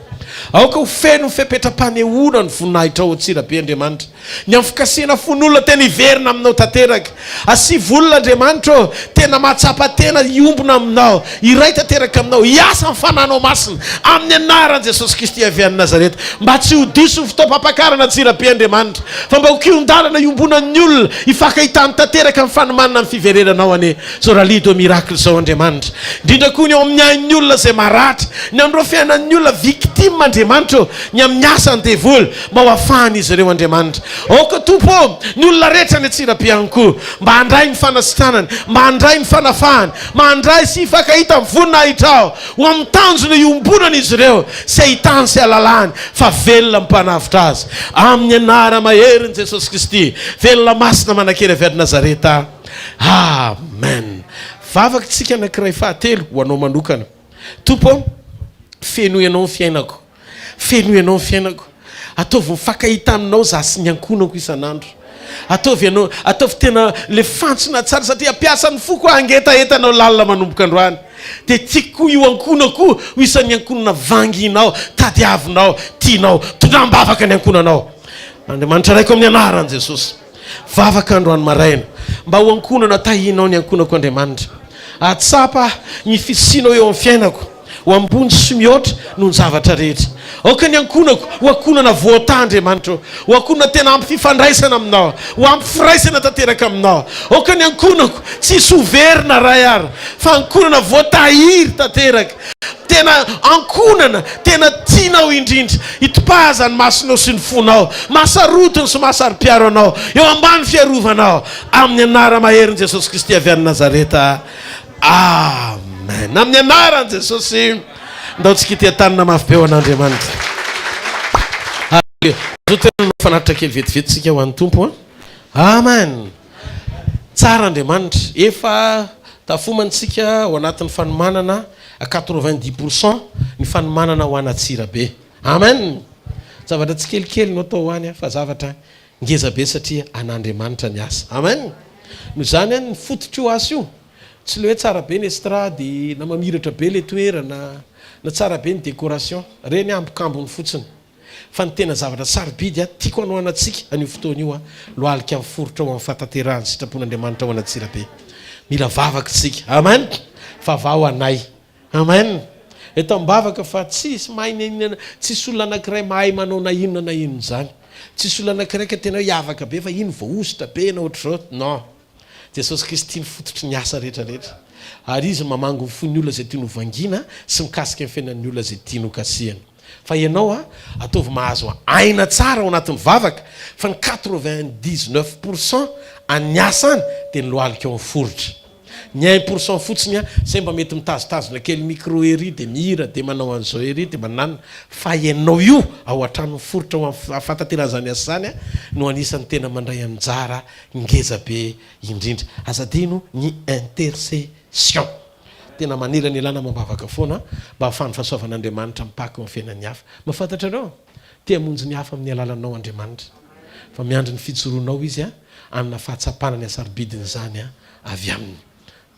Aoka ho feno ny fipetra-panehoana ny voninahitra ao Atsirabe Andriamanitra, ny amin'ny fikasihana fon'olona tena iverina aminao tanteraka, asivy olona Andriamanitra tena mahatsapa tena iombona aminao, iray tanteraka aminao, hiasa amin'ny fananao masina amin'ny anaran'i Jesosy Kristy avy any Nazareta, mba tsy ho diso ny fotoam-pampakarana Atsirabe Andriamanitra, fa mba ho kiondalana iombonan'ny olona hifankahitany tanteraka amin'ny fanomanana ny fiverenanao ane zao ralido miracle zao Andriamanitra. Indrindra koa ny ao amin'ny ain'ny olona zay maratra, ny andro fiainan'ny olona victime Andriamanitra, ny amin'ny asany devoly, mba ho afahany izy ireo Andriamanitra. Aoka tompo ny olona rehetra ny Atsirabe ihany koa, mba handray ny fanasitanany, mba handray ny fanafahany, mba handray sy hifankahita amin'ny voninahitra ao, ho amin'ny tanjona iombonana izy ireo, sy ahitany sy alalany fa velona mpanavitra azy amin'ny anara maherin'i Jesosy Kristy, velona masina manan-kely avy any Nazareta. Amen. Vavaka tsika anankiray fahatelo ho anao manokana. Tompo, feno ianao ny fiainako, feno ianao ny fiainako, ataovy mifankahita aminao za sy ny ankonako isan'andro, ataovy tena le fantsona tsara, satria ampiasa ny foko angetaetanao lalina manomboka androany, dia tiako io ankonako ho isan'ny ankonana vanginao, tadiavinao, tianao, tondrambavaka ny ankonanao. Andriamanitra raiko amin'ny anaran'i Jesosy. Vavaka androany maraina, mba ho ankonana tahinao ny ankonako Andriamanitra, atsapa ny fisianao eo amin'ny fiainako, ho ambony sy mihoatra noho ny zavatra rehetra. Aoka ny ankonako ho ankonana voata Andriamanitra, ho ankonana tena ampy fifandraisana aminao, ho ampy firaisana tanteraka aminao. Aoka ny ankonako tsisy overina ray ary, fa ankonana voatahiry tanteraka, tena ankonana tena tianao indrindra, hitopahazany masonao sy ny fonao, masarotiny sy masari-piaro anao eo ambany fiarovanao, amin'ny anara maherin'i Jesosy Kristy avy any Nazareta. Amen. Amin'ny anaran'i Jesosy, ndaontsika ity tanana mafy be ho an'Andriamanitra. Zao tena fanatitra kely vetivety tsika ho an'ny tompo. Amen. Tsara Andriamanitra, efa tafomantsika ao anatin'ny fanomanana 90% ny fanomanana ho anatsira be. Amen. Zavatra tsy kelikely no atao hoany fa zavatra ngeza be satria an'Andriamanitra ny asa. Amen. No zany ny fototra io asa io tsy le hoe tsara be ny estrady na mamiratra be le toerana na tsara be ny décoration reny ambokambony fotsiny fa ny tena zavatra sarobidy tiako hanao anatsika an'io fotoana io loalika amin'ny forotra ho amin'ny fataterahany sitrapon'Andriamanitra ho anatsira be. Mila vavaka tsika. Amen. Vavao anay. Amen. Eto mbavaka fa tsisy mahay tsisy olona anankiray mahay manao na inona zany. Tsisy olona anankiray ka tena hiavaka be fa ino voaositra be na ohatr'izao. Non. Jesosy Kristy ny fototry ny asa rehetrarehetra. Ary izy mamango ny fon'ny olona zay tiany vangina sy mikasika ny fiainan'ny olona zay tiany kasihana. Fa ianao ataovy mahazo aina tsara ao anatin'ny vavaka fa ny 99% any asany dia ny lohalika ao amin'ny forotra. Ny 1% fotsiny zay mba mety mitazotazona kely micro ery dia mihira dia manao an'izao ery dia manana fa ianao io ao an-trano forotra ao amin'ny fataterazany asa zany no anisan'ny tena mandray anjara ngeza be indrindra. Azadino ny intercession. Tena manira ny ilana mambavaka foana mba ahafahany fahasoavan'Andriamanitra mipaka amin'ny fiainan'ny hafa. Mahafantatra anao tia monjy ny hafa amin'ny alalanao Andriamanitra fa miandry ny fitsoroanao izy amina fahatsapana ny asarobidiny zany avy aminy.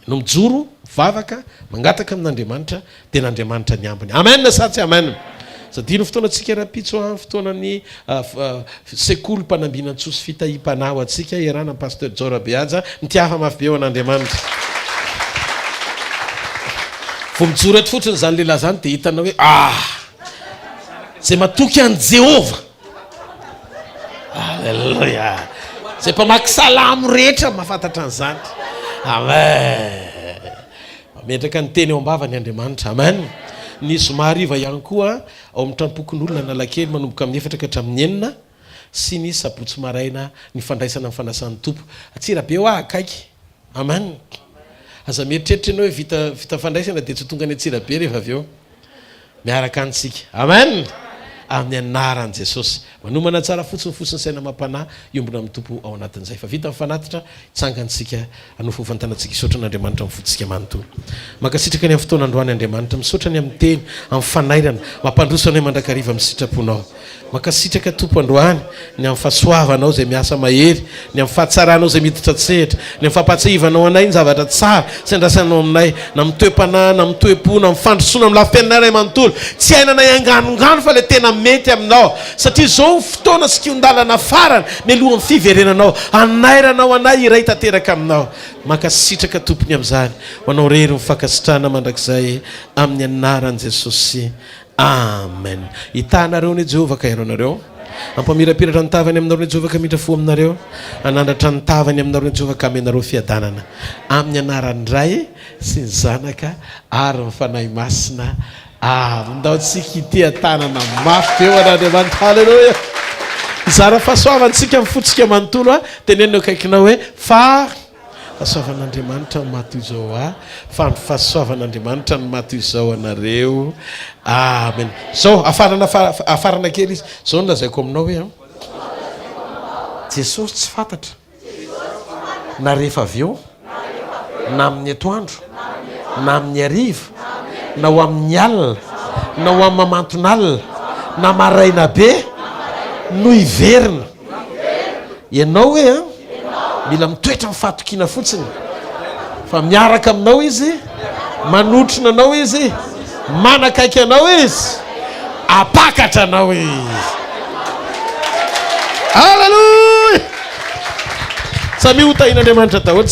No mijoro vavaka mangataka amin'Andriamanitra dia n'Andriamanitra ny ambiny. Amen. Satsy amen. Zadino fotoana antsika rapitso fotoana ny Sekoly mpanambinan-tsosy fitahim-panahy atsika irana pasteur Jora Beaja mitiafa mafy be ao an'Andriamanitra. Vao mijoro eto fotsiny zany lehilahy zany dia hitanao hoe zay matoky an' Jehova. Alleluia. Zay mpamaky salamo rehetra mahafantatra an'izany. Amen. Metraka ny teny ao ambava ny Andriamanitra. Amen. Ny zomariva ihany koa ao amin'ny trampokon'olona analakely manomboka amin'ny 4 ka hatramin'ny 9 sy ny sabotsy maraina ny fandraisana amin'ny fanasan'ny tompo. Atsira be akaiky. Amen. Aza mieritreritra ianao hoe vita fandraisana dia tsy tonga ny atsira be rehefa avy eo miaraka antsika. Amen. Amin'ny anaran'i Jesosy manomana tsara fotsiny saina mampanahy iombona amin'ny tompo ao anatin'izay fa vita mifanatitra itsangantsika hanofo fantanantsika isotra n'Andriamanitra amin'ny fototsika manontolo. Makasitraka ny amin'ny fotoana androany Andriamanitra misotra ny amin'ny teny amin'ny fanairana mampandrosana hoe mandrakariva amin'ny sitraponao. Makasitraka tompo androany ny amin'ny fahasoavanao zay miasa mahery, ny amin'ny fahatsaranao zay miditra tsehatra, ny amin'ny fampatsihivanao anay ny zavatra tsara sy andrasanao aminay na mitoe-panahy na mitoe-po na mifandrosoana amin'ny lafim-piainanay ray manontolo. Tsy hainanay anganongano fa le tena mety aminao satria zao fotoana sy kiondalana farany mialohan'ny fiverenanao anairanao anay iray tanteraka aminao. Makasitraka tompony amin'izany manao rery mifankasitrana mandrakizay amin'ny anaran'i Jesosy. Amen. Itanareo ny Jehova ka heronareo ampamirapiratra ny tavany aminareo ny Jehova ka midra fo aminareo anandratra ny tavany aminareo ny Jehova ka amenareo fiadanana amin'ny anaran'ny Ray sy ny Zanaka ary ny fanahy masina. Ndao tsika ity tanana mafy eo an'Andriamanitra. Halleluja. Zara fahasoavantsika amin'ny fotsika manontolo tenenina akaikinao hoe fahasoavan'Andriamanitra no maty izao fa ny fahasoavan'Andriamanitra no maty izao anareo. Amen. Zao afarana kely izy zao nolazaiko aminao hoe Jesosy tsy fantatra na rehefa avy eo na amin'ny atoandro na amin'ny hariva na ho amin'ny alina na ho amin'ny mamanton'alina na maraina be no hiverina. Ianao hoe mila mitoetra amin'ny fahatokiana fotsiny fa miaraka aminao izy, manotrona anao izy, manakaiky anao izy, apakatra anao izy. Halleluja. Samy hotahin'Andriamanitra daholo.